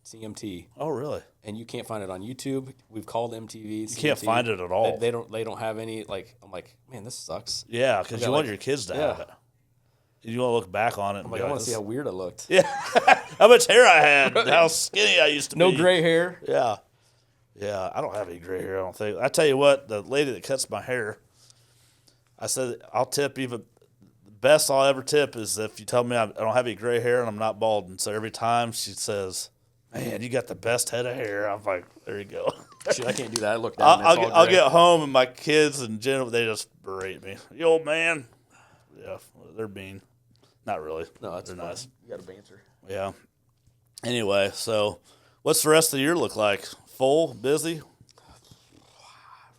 S2: CMT.
S1: oh really?
S2: And you can't find it on YouTube. We've called MTV.
S1: You can't find it at all.
S2: They don't have any. Like, I'm like, man, this sucks.
S1: Yeah, because you want your kids to have it. You want to look back on it. And
S2: I'm like, I want to see how weird it looked.
S1: Yeah, how much hair I had, how skinny I used to be.
S2: No gray hair.
S1: Yeah, I don't have any gray hair. I don't think. I tell you what, the lady that cuts my hair, I said I'll tip even. Best I'll ever tip is if you tell me I don't have any gray hair and I'm not balding. So every time she says, "Man, you got the best head of hair," I'm like, "There you go."
S2: Shit, I can't do that. I look down.
S1: I'll get home and my kids and Jen, they just berate me. You old man. Yeah, they're mean. Not really.
S2: No, that's
S1: they're
S2: fine.
S1: nice.
S2: You got to banter.
S1: Yeah. Anyway, so what's the rest of the year look like? Full, busy?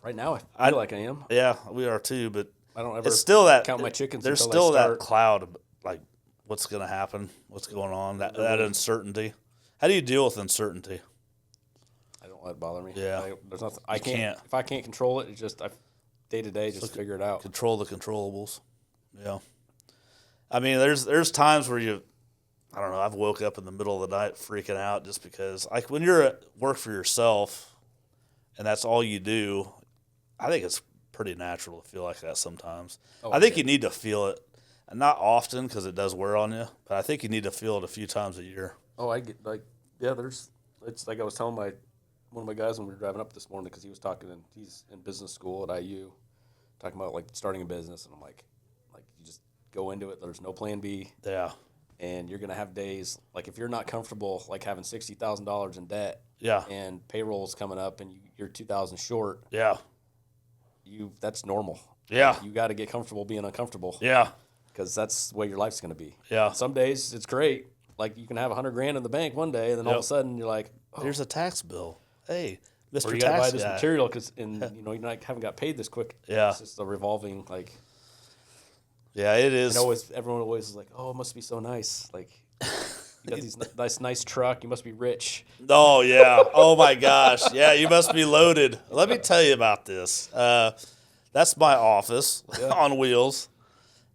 S2: Right now, I feel like I am.
S1: Yeah, we are too, but
S2: I don't ever
S1: it's still that
S2: count my chickens.
S1: There's
S2: until
S1: still
S2: I start.
S1: that cloud of like what's going to happen, what's going on, that uncertainty. How do you deal with uncertainty?
S2: I don't let it bother me.
S1: Yeah.
S2: There's nothing. I can't. If I can't control it, it's just day to day, just figure it out.
S1: Control the controllables. Yeah. I mean, there's times where I don't know, I've woke up in the middle of the night freaking out just because, like, when you're at work for yourself and that's all you do, I think it's pretty natural to feel like that sometimes. I think you need to feel it, and not often because it does wear on you, but I think you need to feel it a few times a year.
S2: Oh, I get it's like I was telling one of my guys when we were driving up this morning because he was talking and he's in business school at IU, talking about like starting a business, and I'm like you just go into it. There's no plan B.
S1: Yeah.
S2: And you're gonna have days like if you're not comfortable like having $60,000 in debt.
S1: Yeah.
S2: And payroll's coming up and you're 2,000 short.
S1: Yeah.
S2: That's normal.
S1: Yeah.
S2: Like, you got to get comfortable being uncomfortable.
S1: Yeah.
S2: Because that's the way your life's gonna be.
S1: Yeah.
S2: Some days it's great. Like you can have $100,000 in the bank one day, and then all of a sudden you're like, oh.
S1: Here's a tax bill. Hey, Mr.
S2: Or you got to
S1: Tax
S2: buy this
S1: guy.
S2: material because haven't got paid this quick.
S1: Yeah.
S2: It's just a revolving like.
S1: Yeah, it is.
S2: And everyone always is like, oh, it must be so nice. Like, you got these nice truck. You must be rich.
S1: Oh, yeah. Oh, my gosh. Yeah, you must be loaded. Let me tell you about this. That's my office on wheels.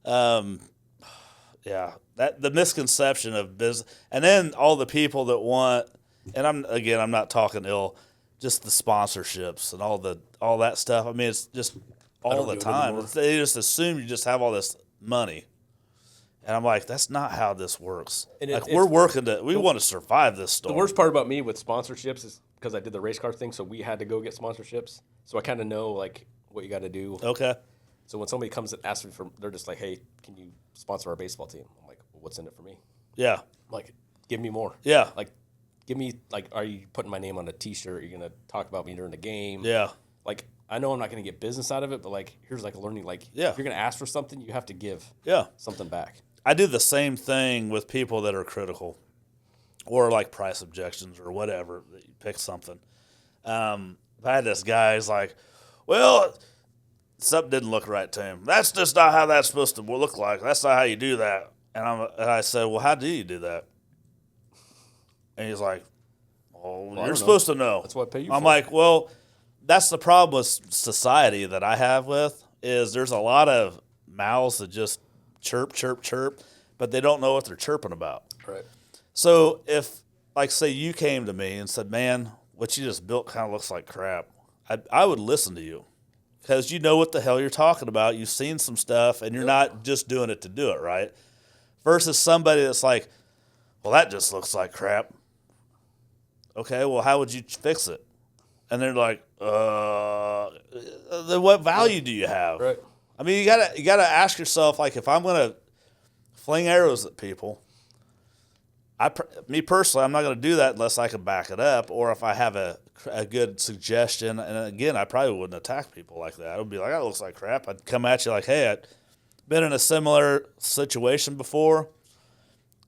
S1: Yeah, the misconception of business. And then all the people that want, and I'm not talking ill, just the sponsorships and all that stuff. I mean, it's just all the time. They just assume you just have all this money. And I'm like, that's not how this works. And we want to survive this storm.
S2: The worst part about me with sponsorships is because I did the race car thing, so we had to go get sponsorships. So I kind of know like what you got to do.
S1: Okay.
S2: So when somebody comes and asks me they're just like, hey, can you sponsor our baseball team? I'm like, well, what's in it for me?
S1: Yeah.
S2: I'm like, give me more.
S1: Yeah.
S2: Like, give me are you putting my name on a T-shirt? Are you gonna talk about me during the game?
S1: Yeah.
S2: Like, I know I'm not going to get business out of it, but like, here's like a learning. Like, if you're going to ask for something, you have to give something back.
S1: I do the same thing with people that are critical or like price objections or whatever. You pick something. I had this guy, he's like, well, something didn't look right to him. That's just not how that's supposed to look like. That's not how you do that. And I said, well, how do you do that? And he's like, well, you're supposed to know.
S2: That's what I pay you
S1: I'm
S2: for.
S1: like, well, that's the problem with society that I have with is there's a lot of mouths that just chirp, chirp, chirp, but they don't know what they're chirping about.
S2: Right.
S1: So if, like, say you came to me and said, man, what you just built kind of looks like crap, I would listen to you because you know what the hell you're talking about. You've seen some stuff, and you're not just doing it to do it, right? Versus somebody that's like, well, that just looks like crap. Okay, well, how would you fix it? And they're like, then what value do you have?
S2: Right.
S1: I mean, you gotta ask yourself, like, if I'm gonna fling arrows at people, me personally, I'm not gonna do that unless I can back it up, or if I have a good suggestion. And again, I probably wouldn't attack people like that. I would be like, that looks like crap. I'd come at you like, hey, I've been in a similar situation before,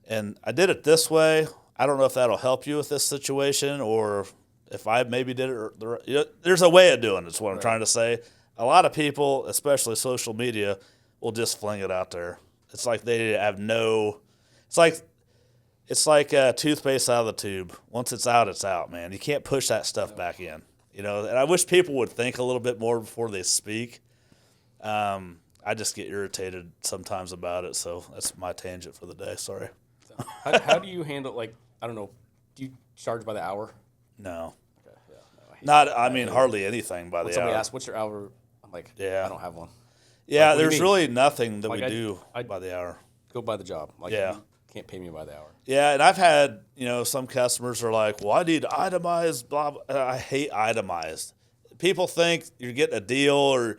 S1: and I did it this way. I don't know if that'll help you with this situation, or if I maybe did it. There's a way of doing it, is what I'm trying to say. A lot of people, especially social media, will just fling it out there. It's like they have it's like It's like toothpaste out of the tube. Once it's out, man. You can't push that stuff back in. And I wish people would think a little bit more before they speak. I just get irritated sometimes about it, so that's my tangent for the day. Sorry.
S2: How do you handle, like, I don't know, do you charge by the hour?
S1: No.
S2: Okay, yeah. No,
S1: I mean, hardly anything by the hour.
S2: Somebody asks, what's your hour? I'm like,
S1: Yeah.
S2: I don't have one.
S1: Yeah,
S2: Like, what do you
S1: there's
S2: mean?
S1: really nothing that we
S2: Like,
S1: do
S2: I
S1: by the hour.
S2: Go by the job. Like,
S1: Yeah.
S2: you can't pay me by the hour.
S1: Yeah, and I've had, some customers are like, well, I need itemized, blah, blah. I hate itemized. People think you're getting a deal or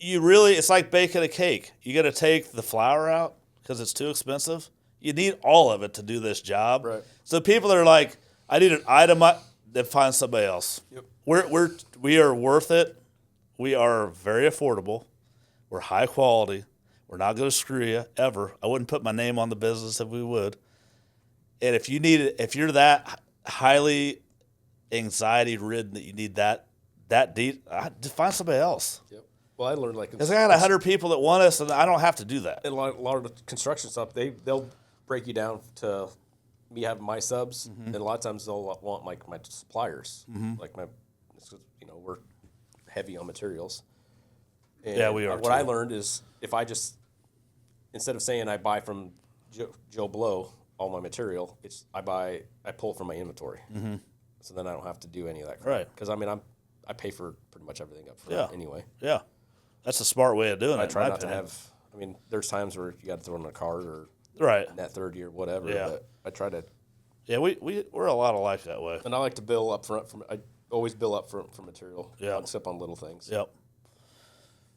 S1: it's like baking a cake. You got to take the flour out because it's too expensive. You need all of it to do this job.
S2: Right.
S1: So people that are like, I need an item, then find somebody else.
S2: Yep.
S1: We are worth it. We are very affordable. We're high quality. We're not going to screw you ever. I wouldn't put my name on the business if we would. And if you're that highly anxiety ridden that you need that deep, just find somebody else.
S2: Yep. Well, I learned, like,
S1: Because I got 100 people that want us, and I don't have to do that.
S2: a lot of the construction stuff, they'll break you down to me having my subs, and a lot of times they'll want, like, my suppliers. Like, we're heavy on materials. And
S1: Yeah, we are,
S2: What I
S1: too.
S2: learned is if I just, instead of saying I buy from Joe Blow all my material, I pull from my inventory. So then I don't have to do any of that crap.
S1: Right.
S2: Because, I pay for pretty much everything up front
S1: Yeah.
S2: anyway.
S1: Yeah. That's a smart way of doing it.
S2: I try
S1: in my
S2: not to
S1: opinion.
S2: have, there's times where you got to throw in a card or
S1: Right.
S2: net 30 or whatever.
S1: Yeah.
S2: But I try to,
S1: Yeah, we're a lot alike that way.
S2: and I like to bill up front I always bill up front for material.
S1: Yeah.
S2: Except on little things.
S1: Yep.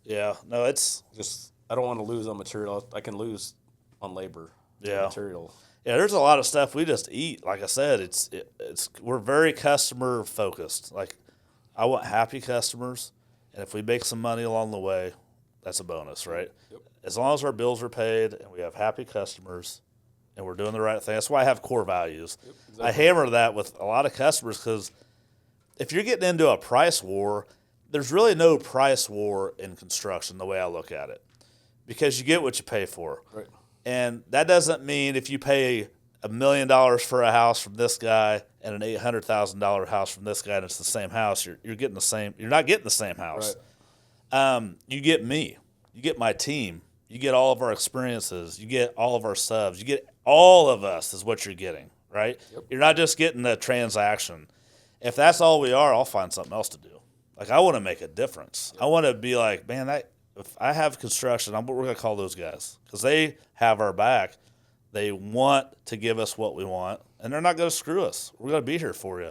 S1: Yeah. No, it's
S2: I don't want to lose on material. I can lose on labor.
S1: Yeah.
S2: Material.
S1: Yeah, there's a lot of stuff we just eat. Like I said, we're very customer focused. Like, I want happy customers, and if we make some money along the way, that's a bonus, right?
S2: Yep.
S1: As long as our bills are paid and we have happy customers, and we're doing the right thing. That's why I have core values.
S2: Yep,
S1: I
S2: exactly.
S1: hammer that with a lot of customers because if you're getting into a price war, there's really no price war in construction the way I look at it, because you get what you pay for.
S2: Right.
S1: And that doesn't mean if you pay $1 million for a house from this guy and an $800,000 house from this guy and it's the same house, you're getting the same. You're not getting the same house.
S2: Right.
S1: You get me. You get my team. You get all of our experiences. You get all of our subs. You get all of us is what you're getting, right?
S2: Yep.
S1: You're not just getting the transaction. If that's all we are, I'll find something else to do. Like, I want to make a difference. I want to be like, man, if I have construction, we're going to call those guys because they have our back. They want to give us what we want, and they're not going to screw us. We're going to be here for you.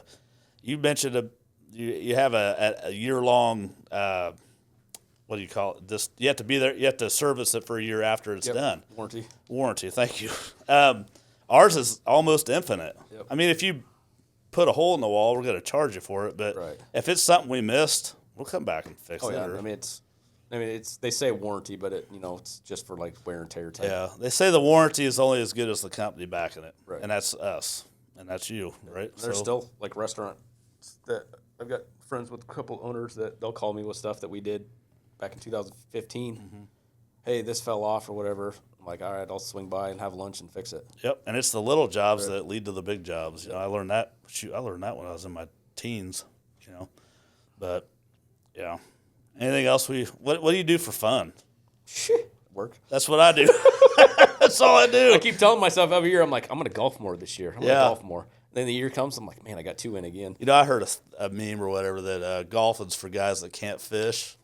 S1: You mentioned you have a year-long, what do you call it? This, you have to be there. You have to service it for a year after it's
S2: Yep.
S1: done.
S2: Warranty.
S1: Thank you. Ours is almost infinite.
S2: Yep.
S1: I mean, if you put a hole in the wall, we're going to charge you for it. But
S2: Right.
S1: if it's something we missed, we'll come back and fix
S2: Oh
S1: it.
S2: yeah.
S1: or-
S2: It's they say warranty, but it's just for like wear and tear type.
S1: Yeah, they say the warranty is only as good as the company backing it,
S2: Right.
S1: and that's us, and that's you, right?
S2: There's still like restaurants that I've got friends with a couple owners that they'll call me with stuff that we did back in 2015. Hey, this fell off or whatever. I'm like, all right, I'll swing by and have lunch and fix it.
S1: Yep, and it's the little jobs
S2: Right.
S1: that lead to the big jobs. I learned that. I learned that when I was in my teens. But yeah. Anything else? What do you do for fun?
S2: Work.
S1: That's what I do. That's all I do.
S2: I keep telling myself every year, I'm like, I'm going to golf more this year. I'm going to
S1: Yeah.
S2: golf more. Then the year comes, I'm like, man, I got 2 in again.
S1: I heard a meme or whatever that golfing's for guys that can't fish.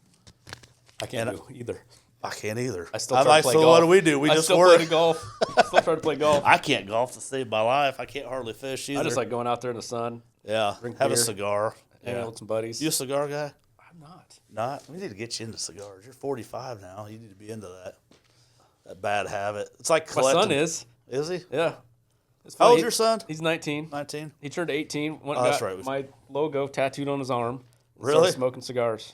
S2: I can't do either.
S1: I can't either.
S2: I still
S1: I'm
S2: try
S1: like,
S2: to play
S1: so
S2: golf.
S1: what do we do? We
S2: I
S1: just
S2: still
S1: work.
S2: play to golf. I still try to play golf.
S1: I can't golf to save my life. I can't hardly fish either.
S2: I just like going out there in the sun,
S1: yeah,
S2: drink
S1: have a
S2: beer.
S1: cigar.
S2: hanging
S1: Yeah.
S2: out with some buddies.
S1: You a cigar guy?
S2: I'm not.
S1: Not. We need to get you into cigars. You're 45 now. You need to be into that bad habit. It's like
S2: My
S1: collecting.
S2: son is.
S1: Is he?
S2: Yeah. It's
S1: How
S2: funny.
S1: old's your son?
S2: He's 19.
S1: 19.
S2: He turned 18. Went
S1: Oh,
S2: and
S1: that's
S2: got
S1: right.
S2: my logo tattooed on his arm. and
S1: Really?
S2: Started smoking cigars.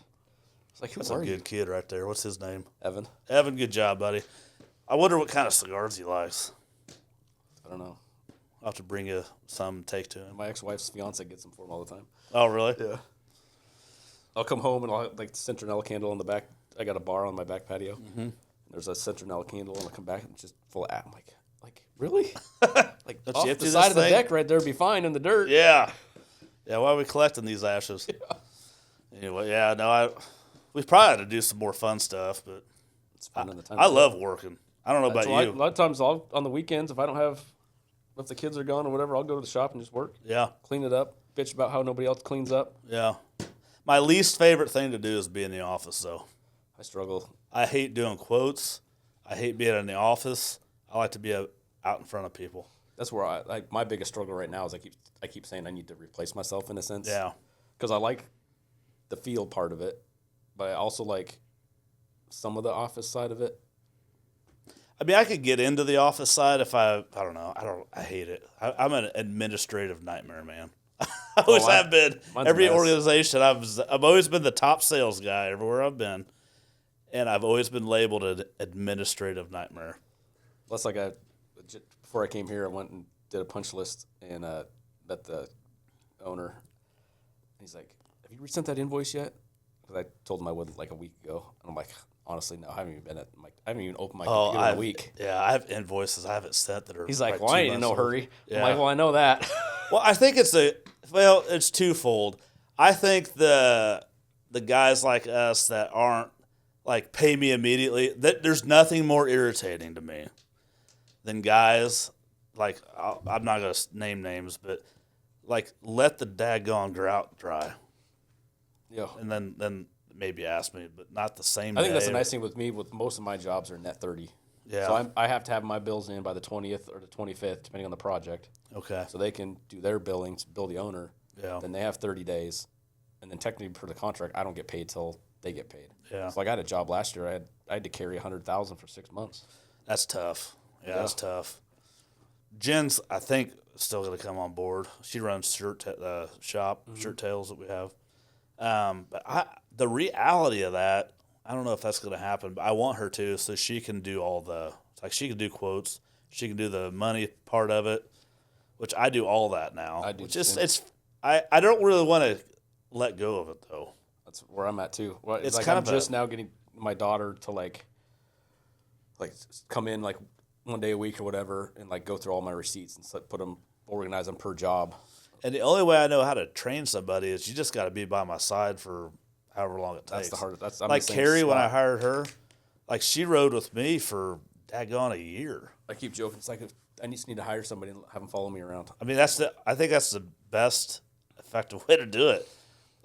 S2: It's like, who
S1: That's
S2: are
S1: a
S2: you?
S1: good kid right there. What's his name?
S2: Evan.
S1: Evan. Good job, buddy. I wonder what kind of cigars he likes.
S2: I don't know.
S1: I'll have to bring you some. Take to him.
S2: My ex-wife's fiance gets them for him all the time.
S1: Oh, really?
S2: Yeah. I'll come home and I'll have like the citronella candle on the back. I got a bar on my back patio. Mm-hmm. There's a citronella candle, and I'll come back and it's just full of. I'm like, Like, really? Like,
S1: Don't
S2: off
S1: you
S2: the
S1: empty
S2: side
S1: this
S2: of the
S1: thing?
S2: deck right there would be fine in the dirt.
S1: Yeah. Yeah, why are we collecting these ashes? Yeah. Anyway, yeah, no, we probably had to do some more fun stuff, but
S2: It's fun in the time.
S1: I love working. I don't know about you.
S2: A lot of times on the weekends, if the kids are gone or whatever, I'll go to the shop and just work.
S1: Yeah.
S2: Clean it up, bitch about how nobody else cleans up.
S1: Yeah. My least favorite thing to do is be in the office, though.
S2: I struggle.
S1: I hate doing quotes. I hate being in the office. I like to be out in front of people.
S2: That's where my biggest struggle right now is I keep saying I need to replace myself in a sense.
S1: Yeah.
S2: Because I like the field part of it, but I also like some of the office side of it.
S1: I mean, I could get into the office side if I don't know. I hate it. I'm an administrative nightmare, man. I always have been. Every organization, I've always been the top sales guy everywhere I've been, and I've always been labeled an administrative nightmare.
S2: That's like before I came here, I went and did a punch list and met the owner. He's like, "Have you resent that invoice yet?" Because I told him I would like a week ago, and I'm like, honestly, no, I haven't even I haven't even opened my computer in a week.
S1: Yeah, I have invoices I haven't sent that are.
S2: He's like, well, I ain't in no hurry.
S1: Yeah.
S2: I'm like, well, I know that.
S1: Well, I think it's twofold. I think the guys like us that aren't like pay me immediately, that there's nothing more irritating to me than guys like I'm not gonna name names, but like let the daggone drought dry.
S2: Yeah,
S1: and then maybe ask me, but not the same.
S2: I think that's the nice thing with me. With most of my jobs are net 30.
S1: Yeah.
S2: So I have to have my bills in by the 20th or the 25th, depending on the project.
S1: Okay.
S2: So they can do their billings, bill the owner.
S1: Yeah.
S2: Then they have 30 days, and then technically for the contract, I don't get paid till they get paid.
S1: Yeah.
S2: So like I had a job last year. I had to carry $100,000 for 6 months.
S1: That's tough. Yeah, that's tough. Jen's, I think, still going to come on board. She runs shop, Shirt Tails that we have. But the reality of that, I don't know if that's going to happen, but I want her to, so she can do she can do quotes, she can do the money part of it, which I do all that now. I do. I don't really want to let go of it though.
S2: That's where I'm at too. Well,
S1: it's
S2: like
S1: kind
S2: I'm
S1: of
S2: just now getting my daughter to like come in like one day a week or whatever, and like go through all my receipts and organize them per job.
S1: And the only way I know how to train somebody is you just got to be by my side for however long it takes.
S2: That's the hardest.
S1: I'm like Carrie, when I hired her, like she rode with me for daggone a year.
S2: I keep joking. It's like I just need to hire somebody and have them follow me around.
S1: I mean, I think that's the best effective way to do it.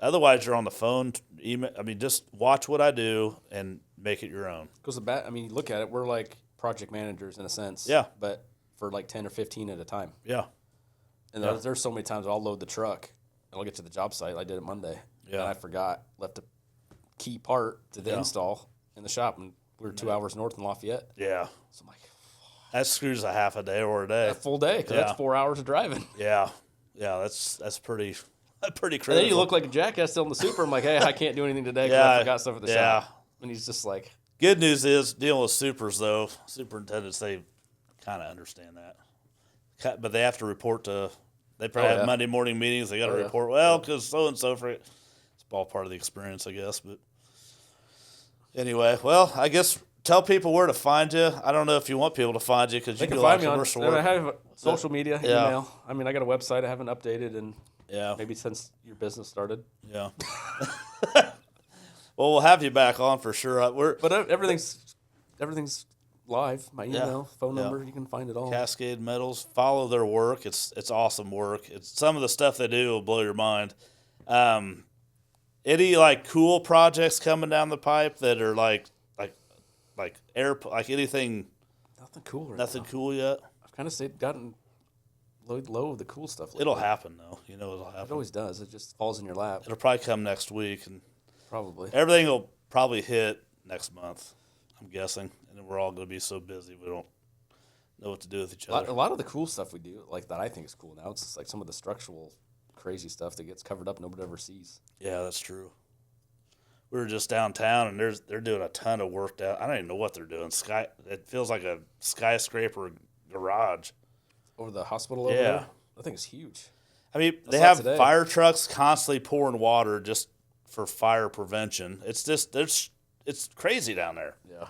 S1: Otherwise, you're on the phone, email. I mean, just watch what I do and make it your own.
S2: Because look at it. We're like project managers in a sense.
S1: Yeah.
S2: But for like 10 or 15 at a time.
S1: Yeah.
S2: And there's so many times I'll load the truck and I'll get to the job site. I did it Monday. Yeah. And I forgot, left a key part to the install in the shop, and we were 2 hours north in Lafayette.
S1: Yeah.
S2: So I'm like,
S1: that screws a half a day or a day.
S2: A full day, because that's 4 hours of driving.
S1: Yeah. Yeah, that's pretty critical.
S2: And then you look like a jackass telling the super, I'm like, hey, I can't do anything today because I forgot stuff at the shop. And he's just like.
S1: Good news is, dealing with supers, though, superintendents, they kind of understand that. But they have to report they probably have Monday morning meetings. They got to report, because so-and-so it's all part of the experience, I guess. But anyway, well, I guess tell people where to find you. I don't know if you want people to find you because you can do a lot of commercial work.
S2: I have social media, email. I mean, I got a website I haven't updated and maybe since your business started.
S1: Yeah. Well, we'll have you back on for sure.
S2: But everything's live. My email, phone number, you can find it all.
S1: Cascade Metals. Follow their work. It's awesome work. Some of the stuff they do will blow your mind. Any like cool projects coming down the pipe that are like anything?
S2: Nothing cool.
S1: Nothing cool yet.
S2: I've kind of gotten low of the cool stuff.
S1: It'll happen though. You know it'll happen.
S2: It always does. It just falls in your lap.
S1: It'll probably come next week, and
S2: probably
S1: everything will probably hit next month. I'm guessing, and then we're all going to be so busy we don't know what to do with each other.
S2: A lot of the cool stuff we do, like that I think is cool now, it's just like some of the structural crazy stuff that gets covered up nobody ever sees.
S1: Yeah, that's true. We were just downtown, and they're doing a ton of work down. I don't even know what they're doing. It feels like a skyscraper garage.
S2: Over the hospital over there? I think it's huge.
S1: I mean, they have fire trucks constantly pouring water just for fire prevention. It's just it's crazy down there.
S2: Yeah.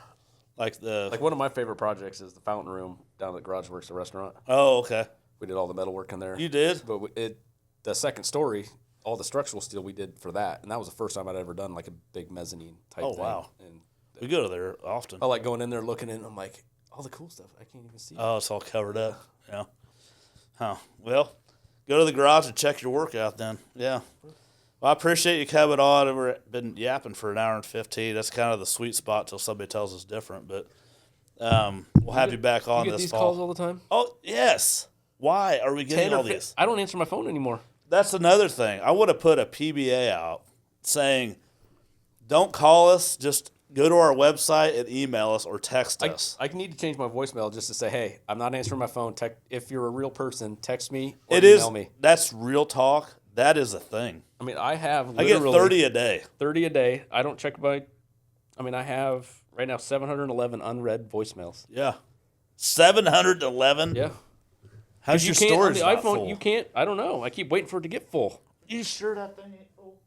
S1: Like
S2: one of my favorite projects is the fountain room down at Garage Works, the restaurant.
S1: Oh, okay.
S2: We did all the metal work in there.
S1: You did?
S2: But the second story, all the structural steel we did for that, and that was the first time I'd ever done like a big mezzanine type thing. Oh, wow. And
S1: we go to there often.
S2: I like going in there looking in, and I'm like, all the cool stuff, I can't even see.
S1: Oh, it's all covered up. Yeah. Huh. Well, go to the garage and check your work out then. Yeah. Well, I appreciate you coming on. We've been yapping for an hour and 15. That's kind of the sweet spot till somebody tells us different. But we'll have you back on
S2: you get
S1: this
S2: these
S1: fall.
S2: Calls all the time?
S1: Oh, yes. Why are we getting all these?
S2: I don't answer my phone anymore.
S1: That's another thing. I would have put a PBA out saying, don't call us, just go to our website and email us or text us.
S2: I need to change my voicemail just to say, hey, I'm not answering my phone. If you're a real person, text me or email me.
S1: That's real talk. That is a thing.
S2: I mean, I get
S1: 30 a day.
S2: 30 a day. I don't check I have right now 711 unread voicemails.
S1: Yeah. 711?
S2: Yeah.
S1: How's your storage
S2: on the iPhone,
S1: full?
S2: you can't. I don't know. I keep waiting for it to get full.
S1: You sure that thing ain't full?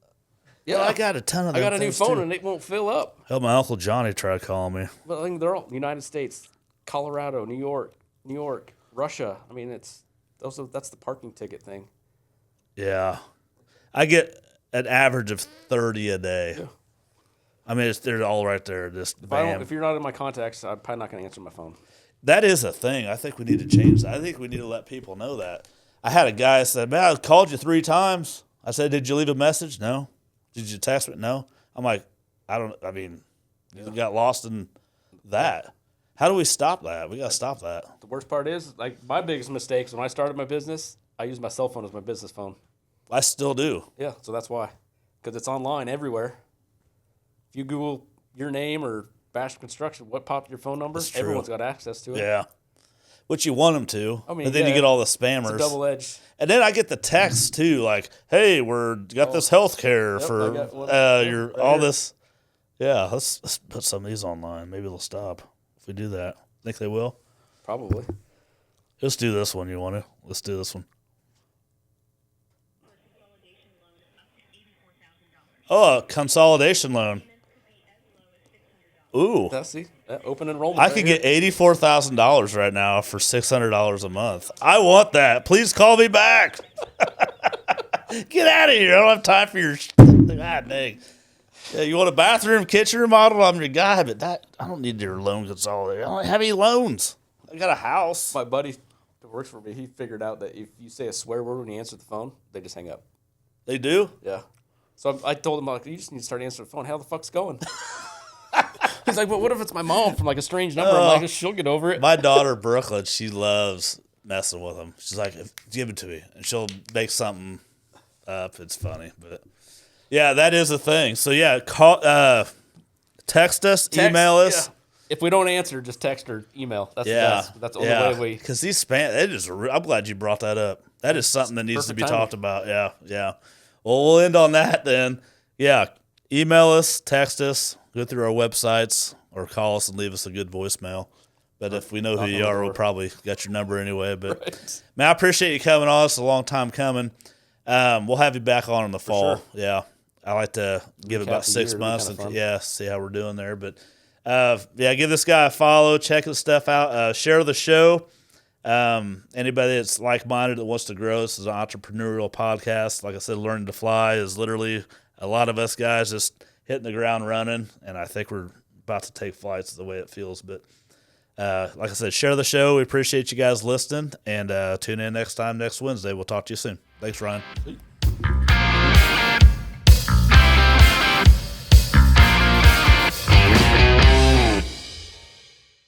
S2: Yeah,
S1: well, I got a ton of them.
S2: I got a new phone and it won't fill up.
S1: Hell, my Uncle Johnny tried calling me.
S2: But I think they're all United States, Colorado, New York, Russia. I mean, that's the parking ticket thing.
S1: Yeah. I get an average of 30 a day. Yeah. I mean, they're all right there. Just
S2: if you're not in my contacts, I'm probably not going to answer my phone.
S1: That is a thing. I think we need to change that. I think we need to let people know that. I had a guy that said, man, I called you 3 times. I said, did you leave a message? No. Did you text me? No. I'm like, you got lost in that. How do we stop that? We got to stop that.
S2: The worst part is, like, my biggest mistakes when I started my business, I used my cell phone as my business phone.
S1: I still do.
S2: Yeah, so that's why. Because it's online everywhere. If you Google your name or Bash Construction, what popped your phone number? Everyone's got access to it.
S1: Yeah. Which you want them to.
S2: I mean,
S1: but then you get all the spammers.
S2: It's a double edge.
S1: And then I get the texts too, like, "Hey, got this health care for this." Yeah, let's put some of these online. Maybe they'll stop if we do that. Think they will?
S2: Probably.
S1: Let's do this one. You want to? Let's do this one. Oh, a consolidation loan. Ooh.
S2: That's open enrollment.
S1: I could get $84,000 right now for $600 a month. I want that. Please call me back. Get out of here. I don't have time for your God dang. Yeah, you want a bathroom, kitchen remodel? I'm your guy, but I don't need your loan consolidation. I don't have any loans. I got a house.
S2: My buddy that works for me, he figured out that if you say a swear word when you answer the phone, they just hang up.
S1: They do?
S2: Yeah. So I told him, like, you just need to start answering the phone. How the fuck's it going? He's like, but what if it's my mom from like a strange number? I'm like, she'll get over it.
S1: My daughter, Brooklyn, she loves messing with them. She's like, give it to me. And she'll make something up. It's funny. But yeah, that is a thing. So yeah, text us, email us. Yeah.
S2: If we don't answer, just text or email. That's the best. That's the only way we.
S1: Because these spam, I'm glad you brought that up. That is something that needs to be talked about. Yeah, yeah. Well, we'll end on that then. Yeah, email us, text us, go through our websites, or call us and leave us a good voicemail. But if we know who you are, we'll probably got your number anyway. But right. Man, I appreciate you coming on. It's a long time coming. We'll have you back on in the fall. Sure. Yeah, I like to give it about 6 months and see how we're doing there. But give this guy a follow, check his stuff out, share the show. Anybody that's like-minded that wants to grow, this is an entrepreneurial podcast. Like I said, Learning to Fly is literally a lot of us guys just hitting the ground running, and I think we're about to take flights the way it feels. But like I said, share the show. We appreciate you guys listening, and tune in next Wednesday. We'll talk to you soon. Thanks, Ryan.